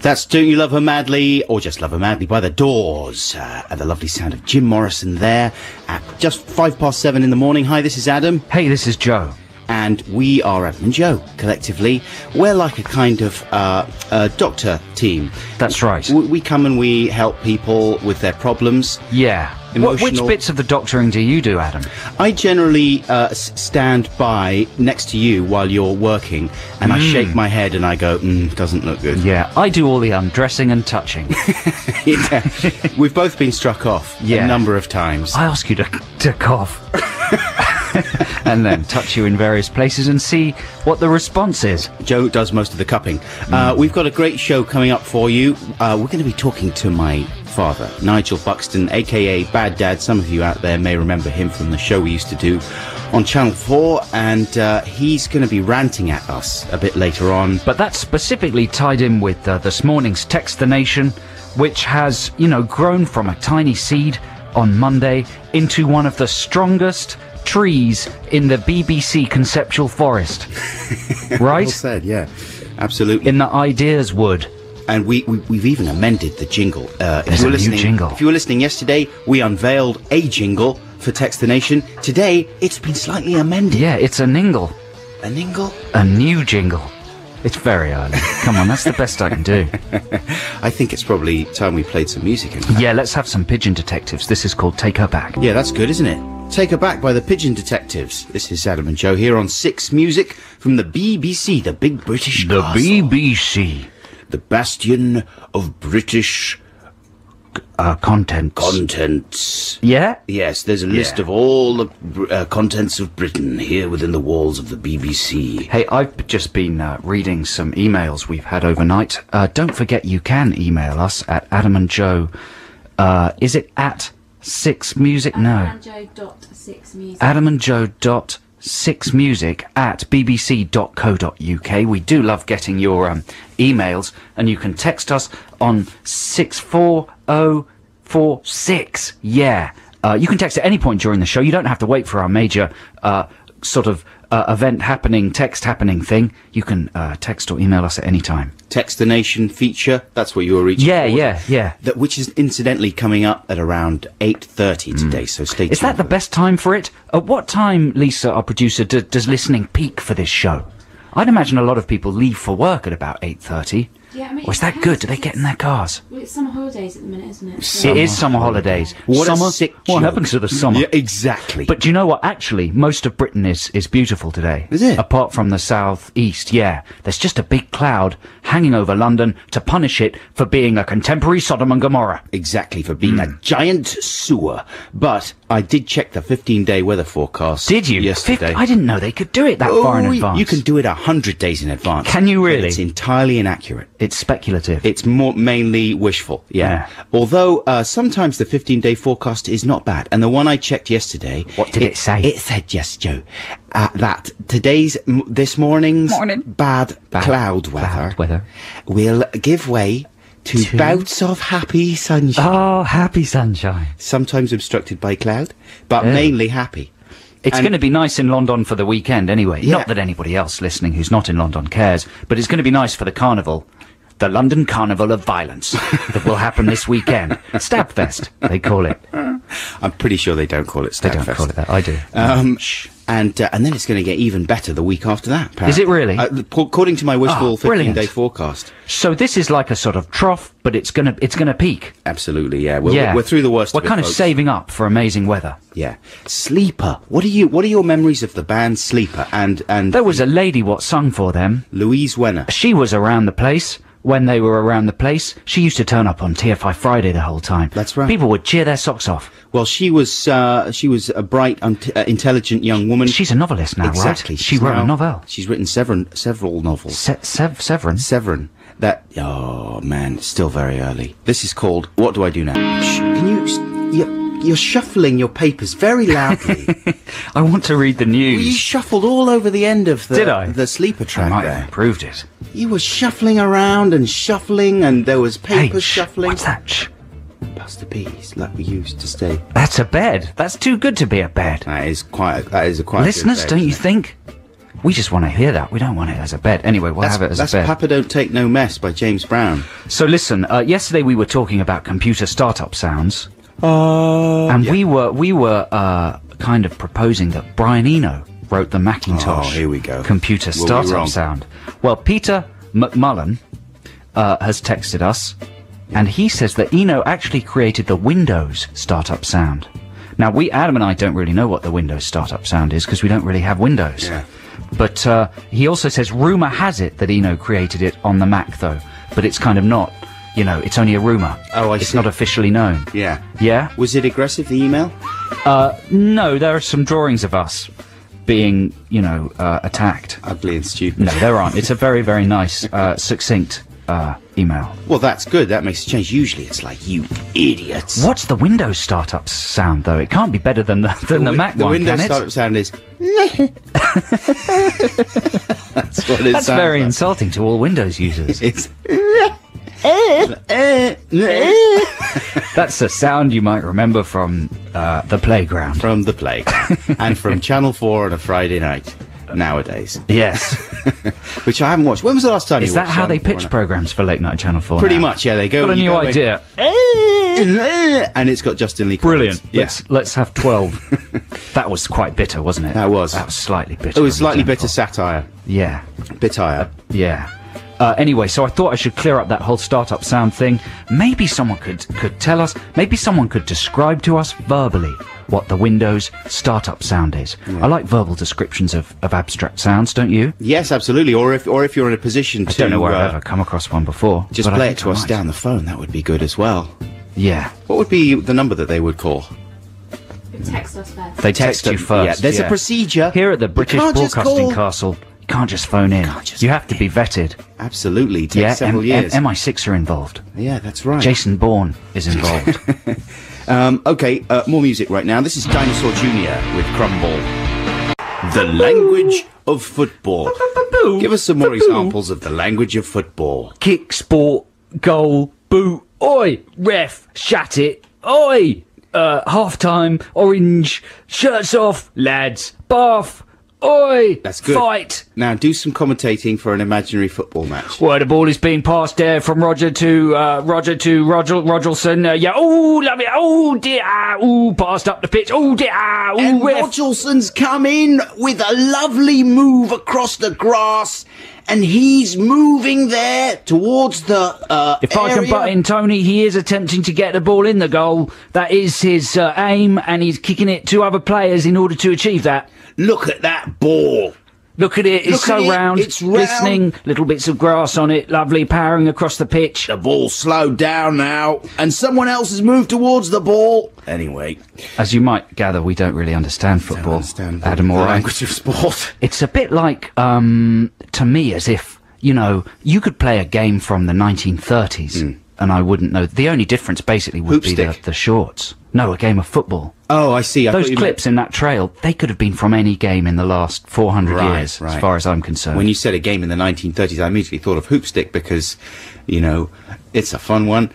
That's Don't You Love Her Madly, or Just Love Her Madly by The Doors. And the lovely sound of Jim Morrison there at just 7:05 in the morning. Hi, this is Adam. Hey, this is Joe. And we are Adam and Joe, collectively. We're like a kind of doctor team. That's right. We come and we help people with their problems. Yeah. Which bits of the doctoring do you do, Adam? I generally stand by next to you while you're working, and I shake my head and I go, doesn't look good. Yeah, I do all the undressing and touching. Yeah. We've both been struck off a number of times. I ask you to cough. And then touch you in various places and see what the response is. Joe does most of the cupping. We've got a great show coming up for you. We're going to be talking to my father, Nigel Buxton, a.k.a. Bad Dad. Some of you out there may remember him from the show we used to do on Channel 4, and he's going to be ranting at us a bit later on. But that's specifically tied in with this morning's Text the Nation, which has, grown from a tiny seed on Monday into one of the strongest trees in the BBC conceptual forest. Right? Well said, yeah. Absolutely. In the Ideas Wood. And we've even amended the jingle. There's a new jingle. If you were listening yesterday, we unveiled a jingle for Text the Nation. Today, it's been slightly amended. Yeah, it's a ningle. A ningle? A new jingle. It's very early. Come on, that's the best I can do. I think it's probably time we played some music. Yeah, let's have some Pigeon Detectives. This is called Take Her Back. Yeah, that's good, isn't it? Take Her Back by the Pigeon Detectives. This is Adam and Joe here on 6 Music from the BBC, the big British castle. The BBC. The bastion of British contents. Yeah? Yes, there's a list of all the contents of Britain here within the walls of the BBC. Hey, I've just been reading some emails we've had overnight. Don't forget you can email us at Adam and Joe. Is it at 6 Music? No. AdamandJoe.6music. AdamandJoe.6music at bbc.co.uk. We do love getting your emails, and you can text us on 64046. Yeah. You can text at any point during the show. You don't have to wait for our major event happening, text happening thing. You can text or email us at any time. Text the Nation feature, that's what you were reaching for. Yeah. Which is incidentally coming up at around 8:30 today, so stay tuned. Is that the best time for it? At what time, Lisa, our producer, does listening peak for this show? I'd imagine a lot of people leave for work at about 8:30. Yeah, I mean, or is that good? Do they get in their cars? Well, it's summer holidays at the minute, isn't it? It is summer holidays. What summer, a sick what joke. happens to the summer? Yeah, exactly. But do you know what? Actually, most of Britain is beautiful today. Is it? Apart from the south-east, yeah. There's just a big cloud hanging over London to punish it for being a contemporary Sodom and Gomorrah. Exactly, for being a giant sewer. But I did check the 15-day weather forecast. Did you? Yesterday. I didn't know they could do it that far in advance. You can do it 100 days in advance. Can you really? But it's entirely inaccurate. It's speculative. It's mainly wishful, yeah. Although sometimes the 15-day forecast is not bad. And the one I checked yesterday... What did it say? It said, yes, Joe, that this morning's bad cloud weather will give way to bouts of happy sunshine. Oh, happy sunshine. Sometimes obstructed by cloud, but mainly happy. It's going to be nice in London for the weekend anyway. Yeah. Not that anybody else listening who's not in London cares, but it's going to be nice for the carnival. The London Carnival of Violence that will happen this weekend. Stabfest, they call it. I'm pretty sure they don't call it Stabfest. They don't call it that. I do. And then it's going to get even better the week after that. Apparently. Is it really? According to my wishful 15-day forecast. So this is like a sort of trough, but it's gonna peak. Absolutely, yeah. We're through the worst. We're of it, kind of folks. saving up for amazing weather. Yeah. Sleeper. What are your memories of the band Sleeper? And there was a lady what sung for them. Louise Wenner. She was around the place. When they were around the place, she used to turn up on TFI Friday the whole time. That's right. People would cheer their socks off. Well, she was a bright, intelligent young woman. She's a novelist now, exactly. Right? She wrote a novel. She's written several novels. Severin? Severin. Oh man, it's still very early. This is called What Do I Do Now? Can you're shuffling your papers very loudly. I want to read the news. Well, you shuffled all over the end of Did I? the Sleeper track. I might there. have improved it. You were shuffling around and shuffling, and there was papers shuffling. What's that? Shh. Buster Bees, like we used to stay. That's a bed. That's too good to be a bed. That is quite a Listeners, good bed, don't you isn't it? think? We just want to hear that. We don't want it as a bed. Anyway, we'll have it as a That's bed. Papa Don't Take No Mess by James Brown. So listen, yesterday we were talking about computer startup sounds, Oh. and we were kind of proposing that Brian Eno wrote the Macintosh Oh, here we go. computer Were we startup wrong? sound. Well, Peter McMullen has texted us, and he says that Eno actually created the Windows startup sound. Now, Adam and I don't really know what the Windows startup sound is because we don't really have Windows. Yeah. But he also says rumour has it that Eno created it on the Mac, though. But it's kind of not. You know, it's only a rumour. Oh, I It's see. not officially known. Yeah. Yeah? Was it aggressive, the email? No, there are some drawings of us being, attacked. Ugly and stupid. No, there aren't. It's a very, very nice, succinct email. Well, that's good. That makes a change. Usually it's like, you idiots. What's the Windows startup sound, though? It can't be better than the Mac The one, Windows can it? startup sound is... That's what it That's sounds very like. insulting to all Windows users. It's... That's a sound you might remember from the playground. From the playground. And from Channel 4 on a Friday night, nowadays. Yes. Which I haven't watched. When was the last time Is you that watched how they Channel 4 pitch on a- programs for late night Channel 4 Pretty now? much, yeah. They go... Got a you new go away- idea. And it's got Justin Lee Brilliant. Collins. Yeah. Let's have 12. That was quite bitter, wasn't it? That was. slightly bitter. It was on slightly Channel bitter 4. satire. Yeah. Bit higher. Yeah. Anyway, so I thought I should clear up that whole startup sound thing. Maybe someone could tell us, maybe someone could describe to us verbally what the Windows startup sound is. I like verbal descriptions of abstract sounds, don't you? Yes, absolutely. Or if you're in a position to... I don't know where I've ever come across one before. just but I play think it to I us might. down the phone. That would be good as well. Yeah. What would be the number that they would call? Text us first. They text you them. first. Yeah, there's a procedure. Here at the You British can't just Broadcasting call. Castle, you can't just phone in. Can't just You have to be vetted. Absolutely. Takes Yeah, several years. MI6 are involved. Yeah, that's right. Jason Bourne is involved. Okay, more music right now. This is Dinosaur Jr. with Crumble. The language of football. Give us some more examples of the language of football. Kick, sport, goal, boot, oi, ref, shut it, oi, half time, orange, shirts off, lads, bath, oi, That's good. fight. Now do some commentating for an imaginary football match. Well, the ball is being passed there from Roger to Rogelson. Yeah, oh, love it. Oh, dear. Oh, passed up the pitch. Oh, dear. And Oh, ref. Rodgelson's come in with a lovely move across the grass, and he's moving there towards the If I can area. butt in, Tony, he is attempting to get the ball in the goal. That is his aim, and he's kicking it to other players in order to achieve that. Look at that ball. Look at it, it's Look so at it, round, it's round. glistening, little bits of grass on it, lovely, powering across the pitch. The ball's slowed down now, and someone else has moved towards the ball. Anyway, As you might gather, we don't really understand football. understand Adam, the all right? language of sport. It's a bit like, to me, as if, you could play a game from the 1930s, and I wouldn't know. The only difference, basically, would be Hoopstick. the shorts. No, a game of football. Oh, I see. I Those thought you clips in that trail, they could have been from any game in the last 400 Right, years, right. as far as I'm concerned. When you said a game in the 1930s, I immediately thought of Hoopstick because, it's a fun one.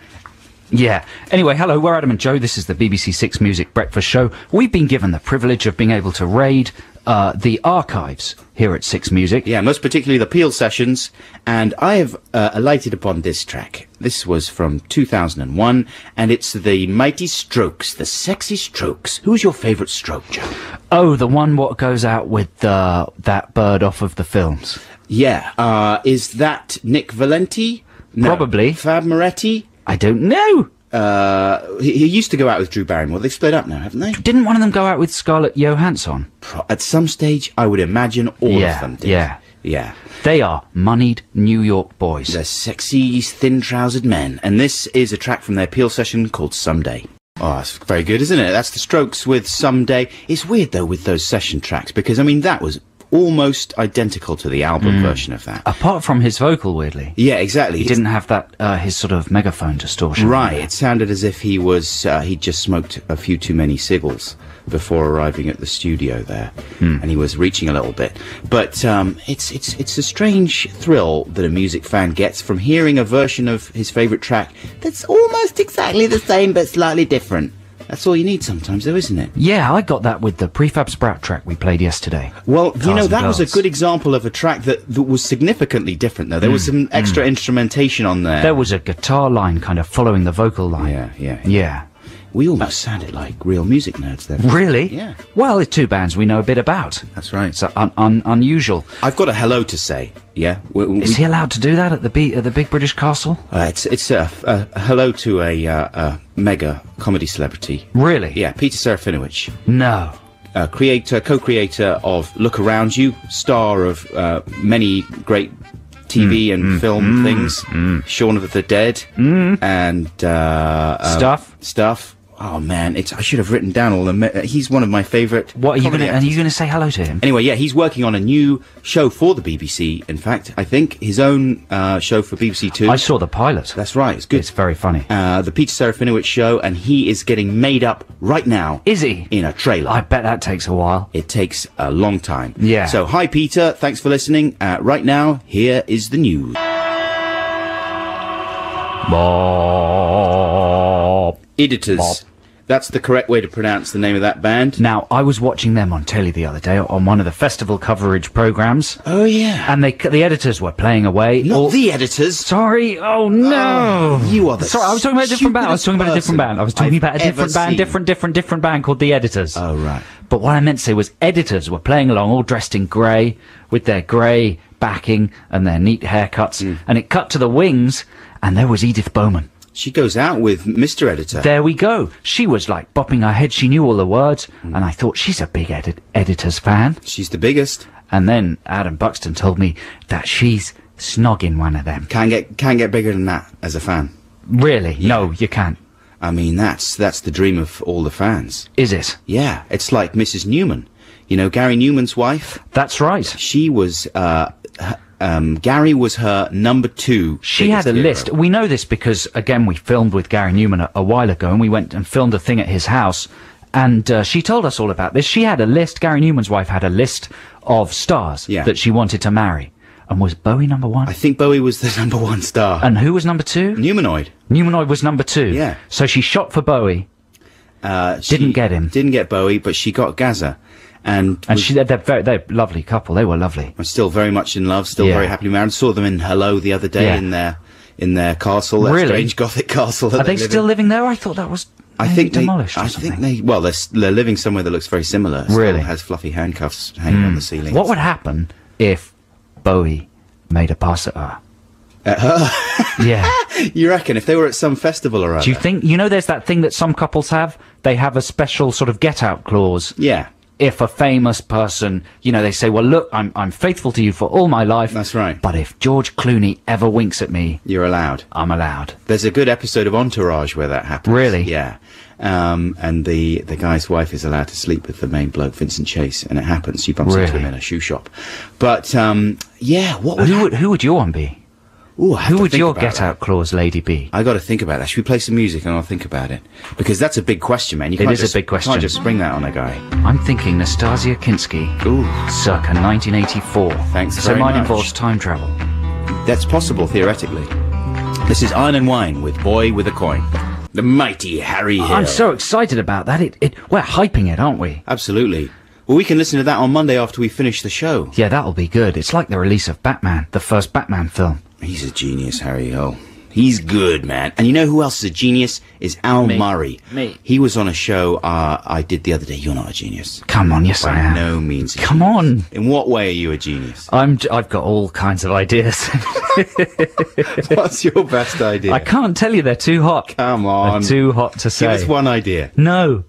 Yeah. Anyway, hello, we're Adam and Joe. This is the BBC Six Music Breakfast Show. We've been given the privilege of being able to raid the archives here at Six Music. Yeah, most particularly the Peel sessions, and I have alighted upon this track. This was from 2001, and it's the Mighty Strokes, the Sexy Strokes. Who's your favourite stroke, Joe? Oh, the one what goes out with that bird off of the films. Yeah, is that Nick Valenti? No. Probably. Fab Moretti? I don't know. He used to go out with Drew Barrymore. They've split up now, haven't they? Didn't one of them go out with Scarlett Johansson? At some stage, I would imagine all Yeah, of them did. yeah. Yeah. They are moneyed New York boys. The sexy, thin-trousered men. And this is a track from their Peel session called Someday. Oh, that's very good, isn't it? That's the Strokes with Someday. It's weird, though, with those session tracks, because, that was almost identical to the album version of that. Apart from his vocal, weirdly. Yeah, exactly. He didn't have that, his sort of megaphone distortion. Right, it sounded as if he was, he'd just smoked a few too many cigars before arriving at the studio there, and he was reaching a little bit. But it's a strange thrill that a music fan gets from hearing a version of his favourite track that's almost exactly the same but slightly different. That's all you need sometimes, though, isn't it? Yeah, I got that with the Prefab Sprout track we played yesterday. Well, you know, and that was a Girls. good example of a track that was significantly different, though. There was some extra instrumentation on there. There was a guitar line kind of following the vocal line. Yeah. We almost sounded like real music nerds there. Really? Yeah. Well, it's two bands we know a bit about. That's right. It's unusual. I've got a hello to say. Yeah. Is he allowed to do that at the Big British Castle? It's a hello to a mega comedy celebrity. Really? Yeah, Peter Serafinowicz. No. Co-creator of Look Around You, star of many great TV and film things, Shaun of the Dead, and stuff. Oh man, I should have written down all the. He's one of my favourite. What are you comedy Are you gonna say hello to him? Anyway, yeah, he's working on a new show for the BBC. In fact, I think his own show for BBC Two. I saw the pilot. That's right. It's good. It's very funny. The Peter Serafinowicz show, and he is getting made up right now. Is he? In a trailer. I bet that takes a while. It takes a long time. Yeah. So, hi Peter, thanks for listening. Right now, here is the news. Bob. Editors. Bob. That's the correct way to pronounce the name of that band. Now, I was watching them on telly the other day on one of the festival coverage programs, Oh yeah. and the editors were playing away. Not the editors. Sorry. Oh no. You are the Sorry, I was talking about a different band. I was talking about a different band. I was talking about a different band, different band called the Editors. Oh right. But what I meant to say was editors were playing along, all dressed in grey, with their grey backing and their neat haircuts, and it cut to the wings, and there was Edith Bowman. She goes out with Mr. Editor. There we go. She was like bopping her head. She knew all the words, and I thought she's a big Editors fan. She's the biggest. And then Adam Buxton told me that she's snogging one of them. Can't get bigger than that as a fan. Really? No, you can't. I mean, that's the dream of all the fans. Is it? Yeah, it's like Mrs. Newman. You know, Gary Newman's wife. That's right. She was. Gary was her number 2. She had a list. We know this because, again, we filmed with Gary Newman a while ago, and we went and filmed a thing at his house, and she told us all about this. She had a list, Gary Newman's wife had a list of stars that she wanted to marry. And was Bowie number 1? I think Bowie was the number 1 star. And who was number 2? Newmanoid. Newmanoid was number 2. Yeah. So she shot for Bowie. Didn't get him. Didn't get Bowie, but she got Gaza. And they're a lovely couple. They were lovely. I'm still very much in love, still very happily married. Saw them in Hello the other day in their castle, that strange Gothic castle. Are they still living there? I thought that was demolished. I think they're living somewhere that looks very similar. Really? Still has fluffy handcuffs hanging on the ceiling. What would happen if Bowie made a pass at her? At her? Yeah. You reckon if they were at some festival or other? Do you think there's that thing that some couples have? They have a special sort of get-out clause. Yeah. If a famous person, they say, well, look, I'm faithful to you for all my life. That's right. But if George Clooney ever winks at me... You're allowed. I'm allowed. There's a good episode of Entourage where that happens. Really? Yeah. And the guy's wife is allowed to sleep with the main bloke, Vincent Chase, and it happens. She bumps into him in a shoe shop. But, Who would your one be? Ooh, who would your get-out clause lady be? I got to think about that. Should we play some music and I'll think about it? Because that's a big question, man. It is a big question. You can't just spring that on a guy. I'm thinking Nastasia Kinski, circa 1984. Thanks so very mine much. involves time travel. That's possible, theoretically. This is Iron and Wine with Boy with a Coin. The mighty Harry Hill. I'm so excited about that. We're hyping it, aren't we? Absolutely. Well, we can listen to that on Monday after we finish the show. Yeah, that'll be good. It's like the release of Batman, the first Batman film. He's a genius, Harry Hill. He's good, man. And you know who else is a genius? Is Al Murray. Me. He was on a show I did the other day. You're not a genius. Come on, yes I am. By no means. Come on. In what way are you a genius? I've got all kinds of ideas. What's your best idea? I can't tell you, they're too hot. Come on. They're too hot to say. Give us one idea. No.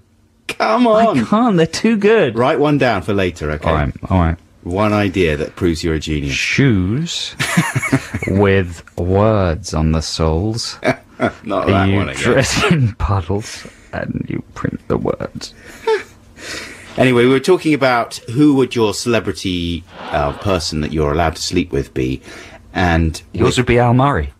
Come on. I can't, they're too good. Write one down for later, okay? All right. One idea that proves you're a genius. Shoes with words on the soles. Not that you one again. dress in puddles and you print the words. Anyway, we were talking about who would your celebrity person that you're allowed to sleep with be, and Yours would be Al Murray.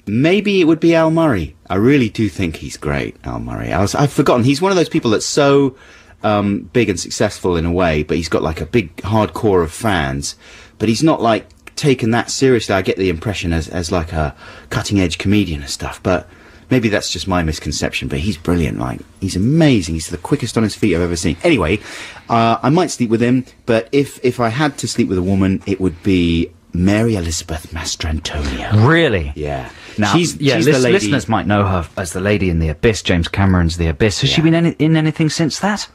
maybe it would be Al Murray. I really do think he's great, Al Murray. I've forgotten. He's one of those people that's so big and successful in a way, but he's got like a big hardcore of fans, but he's not like taken that seriously. I get the impression as like a cutting edge comedian and stuff, but Maybe that's just my misconception, but he's brilliant. Like, he's amazing. He's the quickest on his feet I've ever seen. Anyway, I might sleep with him, but if I had to sleep with a woman, it would be Mary Elizabeth Mastrantonio. Really? Yeah. Now, she's the lady. Listeners might know her as the lady in The Abyss, James Cameron's The Abyss. Has she been in anything since that?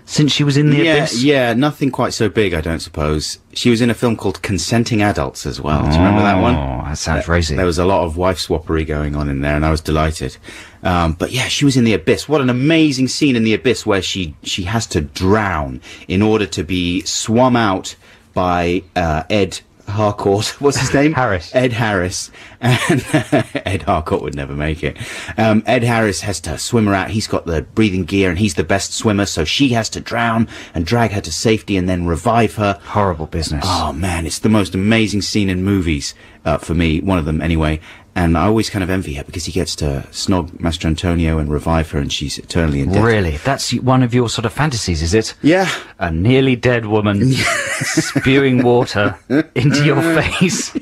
Since she was in The Abyss? Yeah, nothing quite so big, I don't suppose. She was in a film called Consenting Adults as well. Do you remember that one? Oh, that sounds rosy. There was a lot of wife swappery going on in there, and I was delighted. But yeah, she was in The Abyss. What an amazing scene in The Abyss where she has to drown in order to be swum out by Ed Harcourt. What's his name? Harris. Ed Harris. And Ed Harcourt would never make it. Ed Harris has to swim her out. He's got the breathing gear and he's the best swimmer, so she has to drown and drag her to safety and then revive her. Horrible business. Oh man, it's the most amazing scene in movies, for me, one of them anyway. And I always kind of envy her because he gets to snog Mastrantonio and revive her and she's eternally in debt. Really? That's one of your sort of fantasies, is it? Yeah. A nearly dead woman spewing water into your face.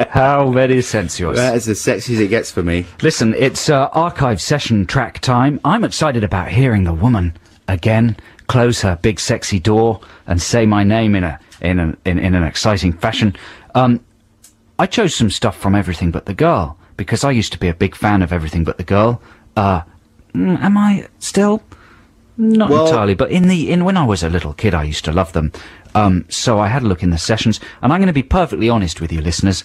How very sensuous. That is as sexy as it gets for me. Listen, it's archive session track time. I'm excited about hearing the woman again close her big sexy door and say my name in an exciting fashion. I chose some stuff from Everything But the Girl because I used to be a big fan of Everything But the Girl. Am I still? Not entirely, but when I was a little kid, I used to love them. So I had a look in the sessions, and I'm going to be perfectly honest with you, listeners.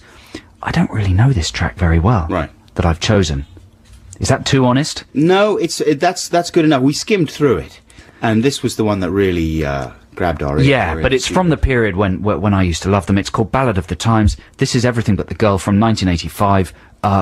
I don't really know this track very well. Right. That I've chosen. Is that too honest? No, that's good enough. We skimmed through it, and this was the one that really grabbed our ear. Yeah, but it's from the period when I used to love them. It's called Ballad of the Times. This is Everything But the Girl from 1985,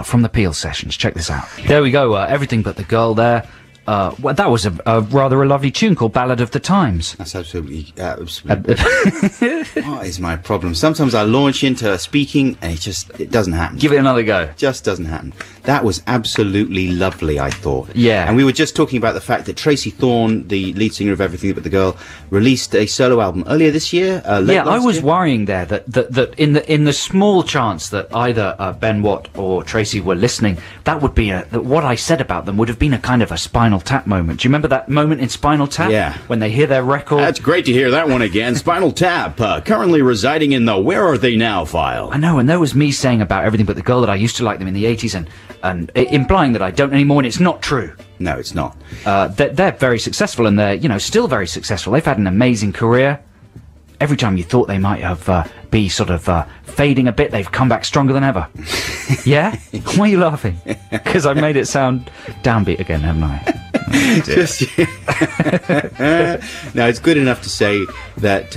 from the Peel sessions. Check this out. There we go. Everything But the Girl there. Well, that was a rather a lovely tune called Ballad of the Times. That's absolutely what is my problem? Sometimes I launch into speaking and it doesn't happen. Give it another go. Just doesn't happen. That was absolutely lovely, I thought. Yeah. And we were just talking about the fact that Tracy Thorn, the lead singer of Everything But the Girl, released a solo album earlier this year. I was worrying there that in the small chance that either Ben Watt or Tracy were listening, that would be that what I said about them would have been a kind of a Spinal Tap moment. Do you remember that moment in Spinal Tap? Yeah. When they hear their record? That's great to hear that one again. Spinal Tap, currently residing in the Where Are They Now file. I know, and there was me saying about Everything But the Girl that I used to like them in the 80s and implying that I don't anymore, and it's not true. No, it's not. They're very successful, and they're, still very successful. They've had an amazing career. Every time you thought they might have be sort of fading a bit, they've come back stronger than ever. Yeah? Why are you laughing? Because I made it sound downbeat again, haven't I? Now, it's good enough to say that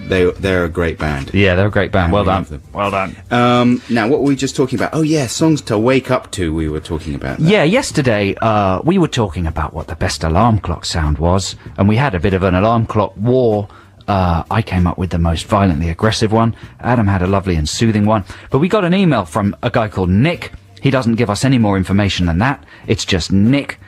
they're a great band. Yeah, they're a great band. Well done. Well done. Now, what were we just talking about? Oh, yeah, songs to wake up to we were talking about. Yeah, yesterday we were talking about what the best alarm clock sound was, and we had a bit of an alarm clock war. I came up with the most violently aggressive one. Adam had a lovely and soothing one. But we got an email from a guy called Nick. He doesn't give us any more information than that. It's just Nick.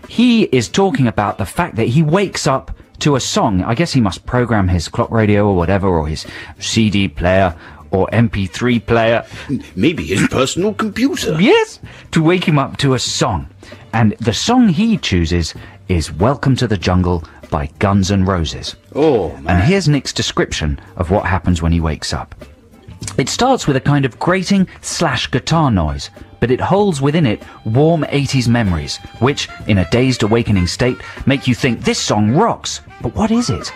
He is talking about the fact that he wakes up to a song. I guess he must program his clock radio or whatever, or his CD player or MP3 player. Maybe his personal computer. Yes, to wake him up to a song. And the song he chooses is Welcome to the Jungle by Guns N' Roses. Oh, man. And here's Nick's description of what happens when he wakes up. It starts with a kind of grating / guitar noise, but it holds within it warm 80s memories, which, in a dazed awakening state, make you think this song rocks. But what is it?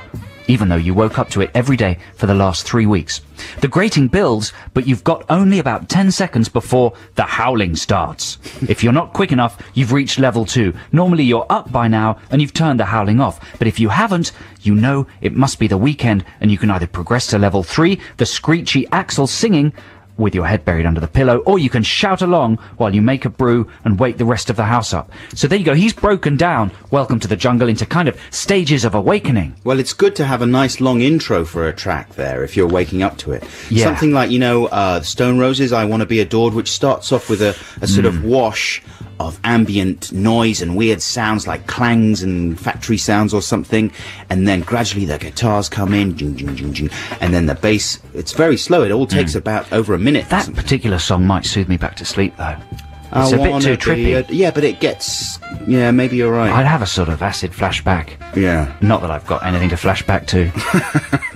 Even though you woke up to it every day for the last 3 weeks. The grating builds, but you've got only about 10 seconds before the howling starts. If you're not quick enough, you've reached level 2. Normally you're up by now and you've turned the howling off. But if you haven't, you know it must be the weekend and you can either progress to level 3, the screechy Axl singing, with your head buried under the pillow, or you can shout along while you make a brew and wake the rest of the house up. So there you go. He's broken down Welcome to the Jungle into kind of stages of awakening. Well, it's good to have a nice long intro for a track there if you're waking up to it. Yeah. Something like, Stone Roses, I Want to Be Adored, which starts off with a sort of wash of ambient noise and weird sounds like clangs and factory sounds or something, and then gradually the guitars come in, jing, jing, jing, jing, and then the bass. It's very slow. It all takes about over a minute. That particular song might soothe me back to sleep, though. It's a bit too trippy. Yeah, but it gets... Yeah, maybe you're right. I'd have a sort of acid flashback. Yeah. Not that I've got anything to flash back to.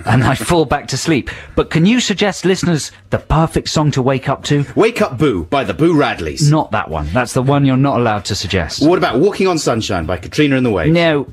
And I fall back to sleep. But can you suggest, listeners, the perfect song to wake up to? Wake Up Boo by the Boo Radleys. Not that one. That's the one you're not allowed to suggest. What about Walking on Sunshine by Katrina and the Waves? No.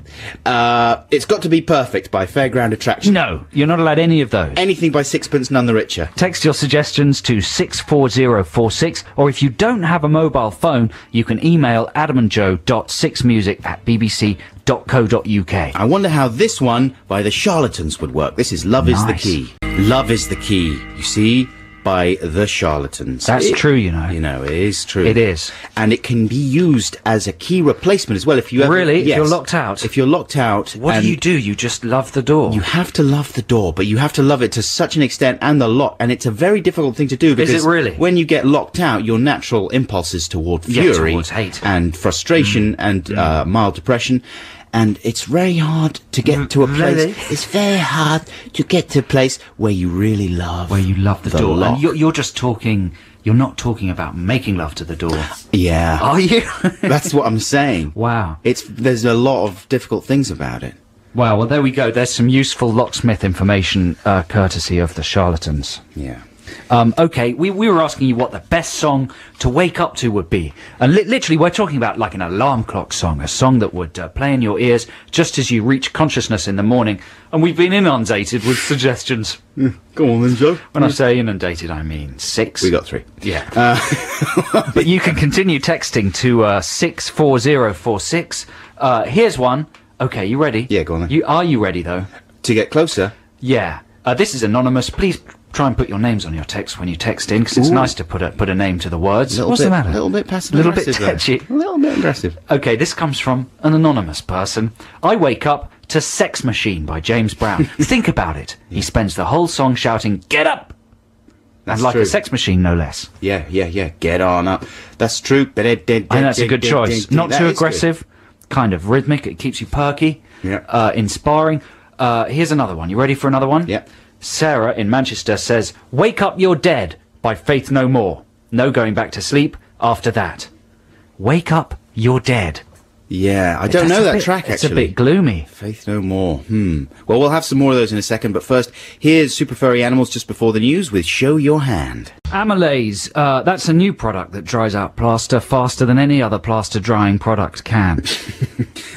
It's Got to Be Perfect by Fairground Attraction. No, you're not allowed any of those. Anything by Sixpence None the Richer. Text your suggestions to 64046, or if you don't have a mobile phone, you can email adamandjoe.sixmusic@bbc.co.uk. I wonder how this one by the Charlatans would work. This is Love is the Key. Love is the Key, you see, by the Charlatans. That's true, you know. You know, it is true. It is. And it can be used as a key replacement as well if you ever... Really? Yes. If you're locked out? If you're locked out... What do? You just love the door? You have to love the door, but you have to love it to such an extent, and the lock, and it's a very difficult thing to do because... Is it really? When you get locked out, your natural impulse is toward fury... towards hate. And frustration and mild depression. And it's very hard to get to a place... Really? It's very hard to get to a place where you really love... Where you love the door. lock. And you're just talking... You're not talking about making love to the door. Yeah. Are you? That's what I'm saying. Wow. There's a lot of difficult things about it. Wow, well, there we go. There's some useful locksmith information, courtesy of the Charlatans. Yeah. Okay, we were asking you what the best song to wake up to would be. And literally, we're talking about like an alarm clock song, a song that would play in your ears just as you reach consciousness in the morning. And we've been inundated with suggestions. Go on then, Joe. When I say inundated, I mean 6. We got 3. Yeah. But you can continue texting to 64046. Here's one. Okay, you ready? Yeah, go on then. Are you ready, though? To get closer? Yeah. This is anonymous. Please try and put your names on your text when you text in, because it's nice to put a name to the words. What's the matter? A little bit passive. A little bit touchy. A little bit aggressive. Okay, this comes from an anonymous person. I wake up to Sex Machine by James Brown. Think about it. He spends the whole song shouting, "Get up!" That's like true. a sex machine, no less. Yeah. Get on up. That's true. I think that's a good choice. Not too aggressive, kind of rhythmic. It keeps you perky, inspiring. Here's another one. You ready for another one? Yeah. Sarah in Manchester says, "Wake Up You're Dead" by Faith No More. No going back to sleep after that. Wake Up You're Dead. Yeah, I don't know that track, actually. It's a bit gloomy. Faith No More. Well, we'll have some more of those in a second, but first, here's Super Furry Animals just before the news with Show Your Hand. Amylase, that's a new product that dries out plaster faster than any other plaster drying product can.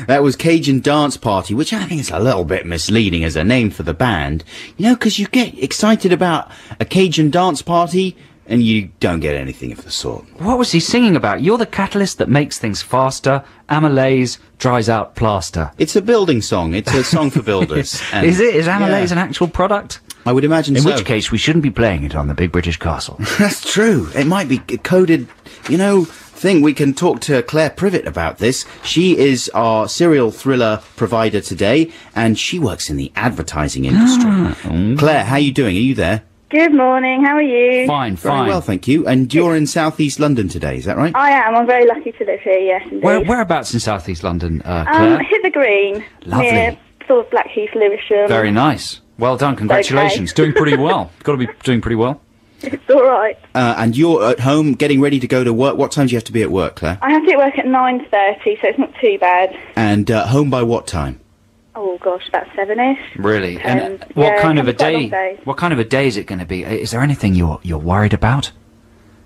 That was Cajun Dance Party, which I think is a little bit misleading as a name for the band. You know, because you get excited about a Cajun Dance Party, and you don't get anything of the sort. What was he singing about? You're the catalyst that makes things faster. Amylase dries out plaster. It's a building song. It's a song for builders. And Is it? Is Amylase an actual product? I would imagine In so. which case, we shouldn't be playing it on the Big British Castle. That's true. It might be a coded, thing. We can talk to Claire Privet about this. She is our serial thriller provider today, and she works in the advertising industry. Claire, how are you doing? Are you there? Good morning, how are you? Fine, Very fine. well, thank you. And you're in South East London today, is that right? I am, I'm very lucky to live here, yes indeed. Whereabouts in South East London, Claire? Hither Green, Lovely. near sort of Blackheath, Lewisham. Very nice. Well done, congratulations. Doing pretty well. Got to be doing pretty well. It's alright. And you're at home getting ready to go to work. What time do you have to be at work, Claire? I have to be at work at 9:30, so it's not too bad. And home by what time? Oh gosh, about 7ish. Really? And And, what yeah, kind of a it's quite a long day? day. What kind of a day is it going to be? Is there anything you're worried about?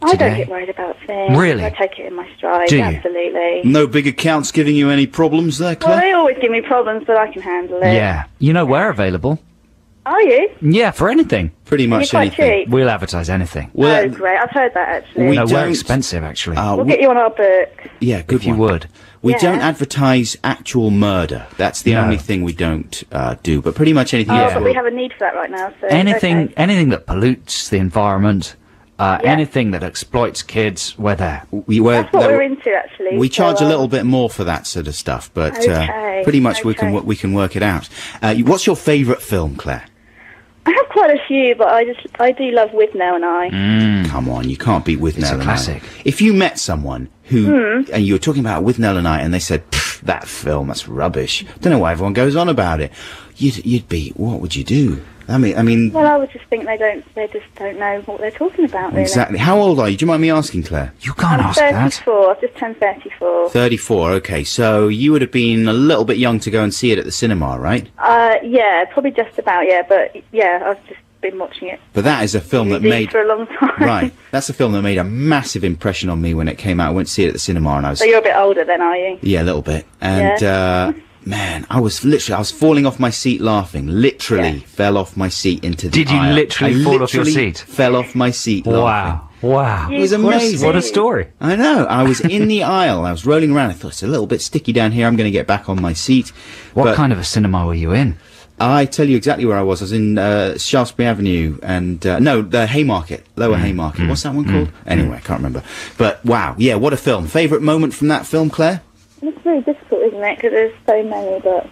I don't Today? get worried about things. Really? I take it in my stride, Do you? absolutely. No big accounts giving you any problems there, Well, Claire? they always give me problems, but I can handle it. Yeah. You know we're available. Are you? Yeah, for anything. Pretty You're much quite anything. cheap. We'll advertise anything. Well, Oh, great. I've heard that, actually. We No, we're don't- expensive, actually. We'll get you on our book. Yeah, good if you one. would. We Yeah. don't advertise actual murder. That's the No. only thing we don't do. But pretty much anything Oh, else. but we have a need for that right now, so... Anything, okay. anything that pollutes the environment, anything that exploits kids, we're there. That's what we're into, actually. We charge so, a little bit more for that sort of stuff, but Okay, pretty much we okay. can work it out. What's your favourite film, Claire? I have quite a few, but I do love With Nell and I. Come on, you can't beat With It's Nell a and classic. I. If you met someone who, and you were talking about With Nell and I, and they said, "That film, that's rubbish. Don't know why everyone goes on about it." You'd be, what would you do? I mean, Well, I would just think they just don't know what they're talking about, really. exactly. How old are you? Do you mind me asking, Claire? You can't I'm ask that. 34. I've just turned 34. 34. Okay, so you would have been a little bit young to go and see it at the cinema, right? Yeah, probably just about, yeah. But, yeah, I've just been watching it But that is a film that DVD made for a long time. right. That's a film that made a massive impression on me when it came out. I went to see it at the cinema, and I was So you're a bit older then, are you? yeah, a little bit. And man, I was falling off my seat laughing. Literally fell off my seat into the Did you aisle. literally I fall off your literally seat? Fell off my seat laughing. Wow. It was amazing. What a story. I know. I was in the aisle. I was rolling around. I thought, it's a little bit sticky down here. I'm going to get back on my seat. What But kind of a cinema were you in? I tell you exactly where I was. I was in Shaftesbury Avenue and no, the Haymarket, Lower Haymarket. What's that one called? Anyway, I can't remember. But wow, yeah, what a film. Favourite moment from that film, Claire? It's very difficult, isn't it? Because there's so many, but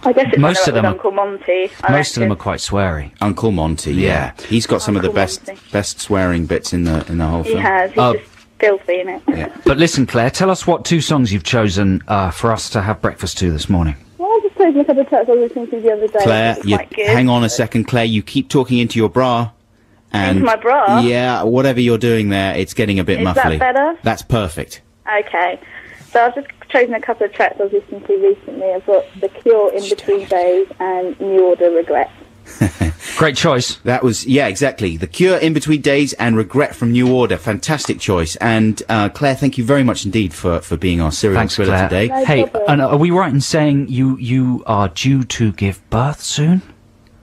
I guess it's Most of them are- Uncle Monty. Most of them are quite sweary. Uncle Monty. Yeah, he's got some of the Uncle best Monty. swearing bits in the whole He film. has. He's just filthy in it. Yeah. But listen, Claire, tell us what 2 songs you've chosen for us to have breakfast to this morning. Well, I just played a couple of tracks I was listening to the other day. Claire, It's you quite good. hang on a second, Claire. You keep talking into your bra. And Into my bra? Yeah, whatever you're doing there, it's getting a bit Is that muffly. better? That's perfect. Okay. So I've just chosen a couple of tracks I was listening to recently. I've got The Cure, In Between Days, and New Order, Regret. Great choice. That was, yeah, exactly. The Cure, In Between Days, and Regret from New Order. Fantastic choice. And Claire, thank you very much indeed for being our serial Thanks, thriller Claire. today. No Hey, problem. and are we right in saying you are due to give birth soon?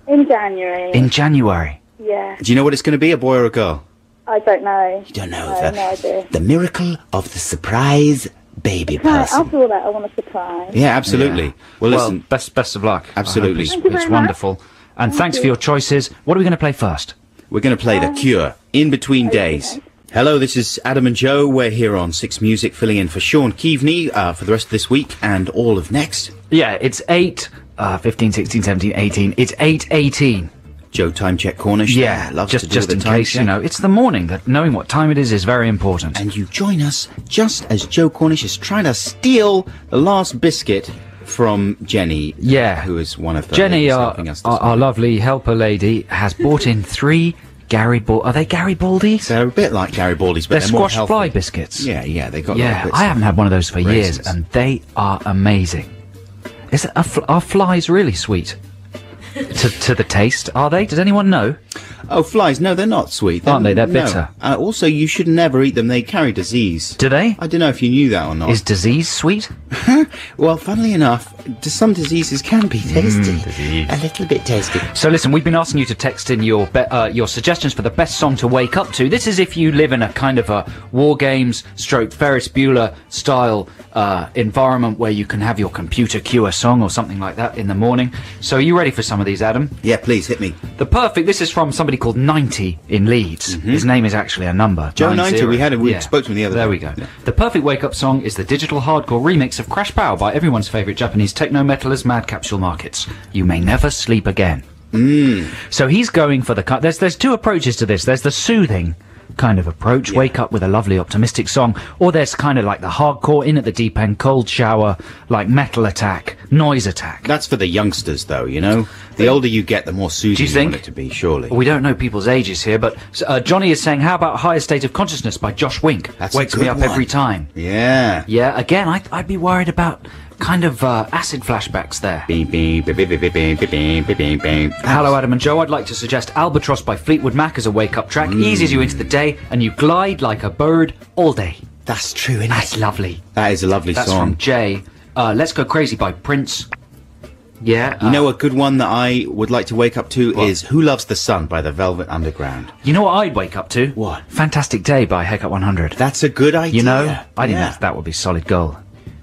In January. In January? Yeah. Do you know what it's going to be, a boy or a girl? I don't know. You don't know. No, no idea. The miracle of the surprise baby person. After all that, I want a surprise. Yeah, absolutely. Yeah. Well, Well, listen, best of luck. I hope Absolutely. It's, Thank you it's very much. wonderful. And thanks for your choices. What are we going to play first? we're going to play The Cure, In Between Days. Hello, this is Adam and Joe. We're here on Six Music, filling in for Sean Keaveney for the rest of this week and all of next. Yeah, it's 8, 15, 16, 17, 18. It's 8:18. Joe Time Check Cornish. Yeah, loves just to do the in time case, check. you know, it's the morning. That knowing what time it is very important. And you join us just as Joe Cornish is trying to steal the last biscuit from Jenny. Yeah. Who is one of the Jenny, ladies our helping us this our lovely helper lady, has bought in 3 Are they Garibaldi's? They're a bit like Garibaldi's, but They're they're more squash healthy. fly biscuits. Yeah, they got Yeah, little bits I of haven't had one of those for years, raisins. and they are amazing. Are flies really sweet? to the taste, are they? Does anyone know? Oh, flies? No, they're not sweet. Aren't they? They're no. bitter. Also, you should never eat them. They carry disease. Do they? I don't know if you knew that or not. Is disease sweet? Well, funnily enough, some diseases can be tasty. A little bit tasty. So listen, we've been asking you to text in your suggestions for the best song to wake up to. This is if you live in a kind of a War Games / Ferris Bueller style environment where you can have your computer cue a song or something like that in the morning. So are you ready for some of these, Adam? Yeah, please, hit me. This is from somebody called 90 in Leeds. His name is actually a number. Joe 90, we Yeah. spoke to him the other day. There we go. Yeah. The perfect wake-up song is the digital hardcore remix of Crash Pow by everyone's favourite Japanese techno-metalers Mad Capsule Markets. You may never sleep again. So he's going for the... There's 2 approaches to this. There's the soothing kind of approach, wake up with a lovely optimistic song, or there's kind of like the hardcore, in at the deep end, cold shower, like Metal Attack, Noise Attack. That's for the youngsters, though, you know? The older you get, the more soothing Do you think? want it to be, surely. We don't know people's ages here, but Johnny is saying, how about Higher State of Consciousness by Josh Wink? That's a Wakes good me up one. every time. Yeah. Yeah, again, I'd be worried about kind of acid flashbacks there. Beep, beep, beep, beep, beep, beep, beep, beep, beep, beep, beep. Hello, Adam and Joe. I'd like to suggest Albatross by Fleetwood Mac as a wake-up track. Eases you into the day, and you glide like a bird all day. That's true, isn't That's it? lovely. That is a lovely That's song. from Jay. Let's Go Crazy by Prince. Yeah. You know a good one that I would like to wake up to is Who Loves the Sun by the Velvet Underground. You know what I'd wake up to? What? Fantastic Day by Heck Up 100. That's a good idea. You know, I think Yeah. that would be solid gold.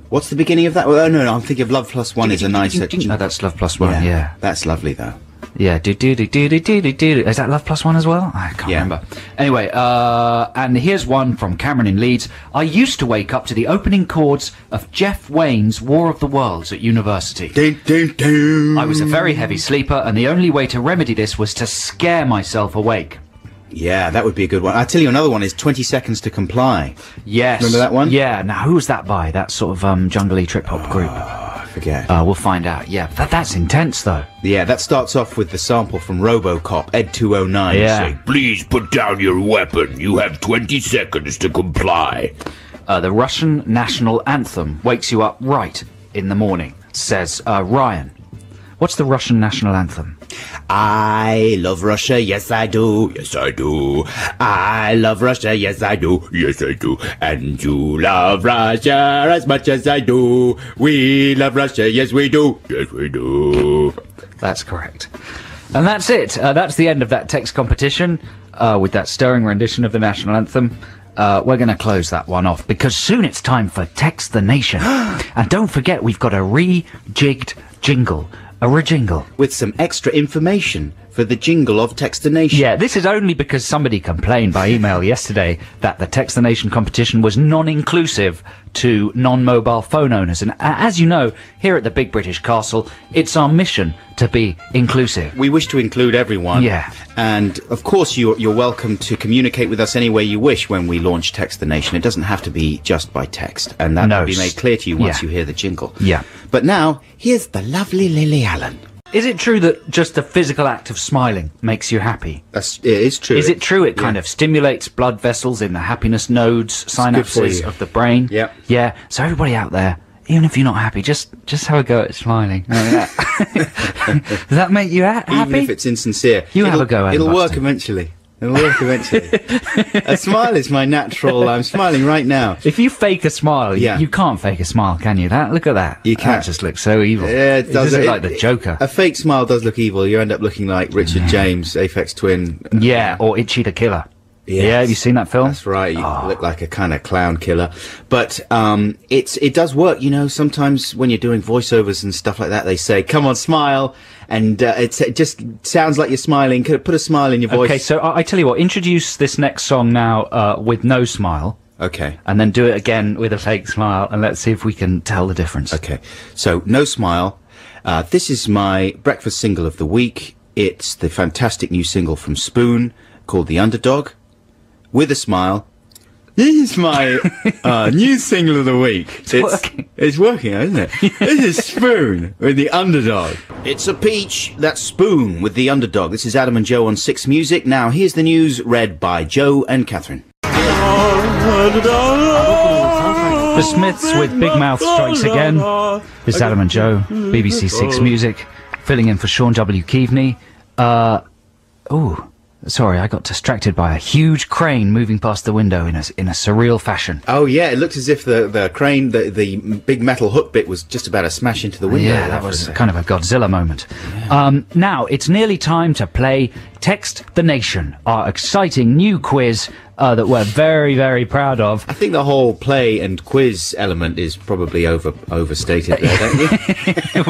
What's the beginning of that? Oh, no, I'm thinking of Love Plus One is a nice... No, that's Love Plus One, yeah. That's lovely, though. Yeah, do. Is that Love Plus One as well? I can't Yeah. remember. Anyway, and here's one from Cameron in Leeds. I used to wake up to the opening chords of Jeff Wayne's War of the Worlds at university. Ding, ding, ding. I was a very heavy sleeper, and the only way to remedy this was to scare myself awake. Yeah, that would be a good one. I'll tell you another one is 20 Seconds to Comply. Yes. Remember that one? Yeah. Now, who's that by? That sort of jungly trip-hop group. I forget. We'll find out. Yeah, that's intense, though. Yeah, that starts off with the sample from RoboCop, Ed 209. Yeah. saying, Please put down your weapon. You have 20 seconds to comply. The Russian national anthem wakes you up right in the morning, says Ryan. What's the Russian national anthem? I love Russia, yes I do. Yes, I do. I love Russia, yes I do. Yes, I do. And you love Russia as much as I do. We love Russia, yes we do. Yes, we do. That's correct. And that's it. That's the end of that text competition with that stirring rendition of the national anthem. We're going to close that one off because soon it's time for Text the Nation. And don't forget, we've got a rejigged jingle. A rejingle. With some extra information for the jingle of Text the Nation. Yeah, this is only because somebody complained by email yesterday that the Text the Nation competition was non-inclusive to non-mobile phone owners. And as you know, here at the Big British Castle, it's our mission to be inclusive. We wish to include everyone. Yeah. And, of course, you're welcome to communicate with us any way you wish when we launch Text the Nation. It doesn't have to be just by text. And that will be made clear to you once you hear the jingle. Yeah. But now, here's the lovely Lily Allen. Is it true that just the physical act of smiling makes you happy? It is true. Is it true it kind of stimulates blood vessels in the happess nodes, synapses of the brain? Yep. Yeah. So everybody out there, even if you're not happy, just have a go at smiling. Does that make you happy? Even if it's insincere. Have a go at it. It'll work eventually. It'll work eventually. A smile is my natural. I'm smiling right now. If you fake a smile, you can't fake a smile, can you? Look at that. You can't. That just looks so evil. Yeah, it does. Look like the Joker. A fake smile does look evil. You end up looking like Richard James, Aphex Twin. Yeah, or Itchy the Killer. Yes. Yeah, have you seen that film? That's right. You look like a kind of clown killer. But it does work. You know, sometimes when you're doing voiceovers and stuff like that, they say, "Come on, smile," and it just sounds like you're smiling. Could put a smile in your voice. Okay, so I tell you what. Introduce this next song now with no smile. Okay. And then do it again with a fake smile, and let's see if we can tell the difference. Okay. So, no smile. This is my breakfast single of the week. It's the fantastic new single from Spoon called The Underdog. With a smile. This is my new single of the week. It's working, isn't it? This is Spoon with The Underdog. It's a peach. That's Spoon with The Underdog. This is Adam and Joe on Six Music. Now, here's the news read by Joe and Catherine. The Smiths with Big Mouth strikes again. This is Adam and Joe, BBC Six Music, filling in for Sean W. Keaveney. Sorry, I got distracted by a huge crane moving past the window in a surreal fashion. Oh yeah, it looked as if the crane, the big metal hook bit was just about to smash into the window. Yeah, that was kind of a Godzilla moment. Yeah. Now, it's nearly time to play Text the Nation, our exciting new quiz that we're very, very proud of. I think the whole play and quiz element is probably overstated there, don't you?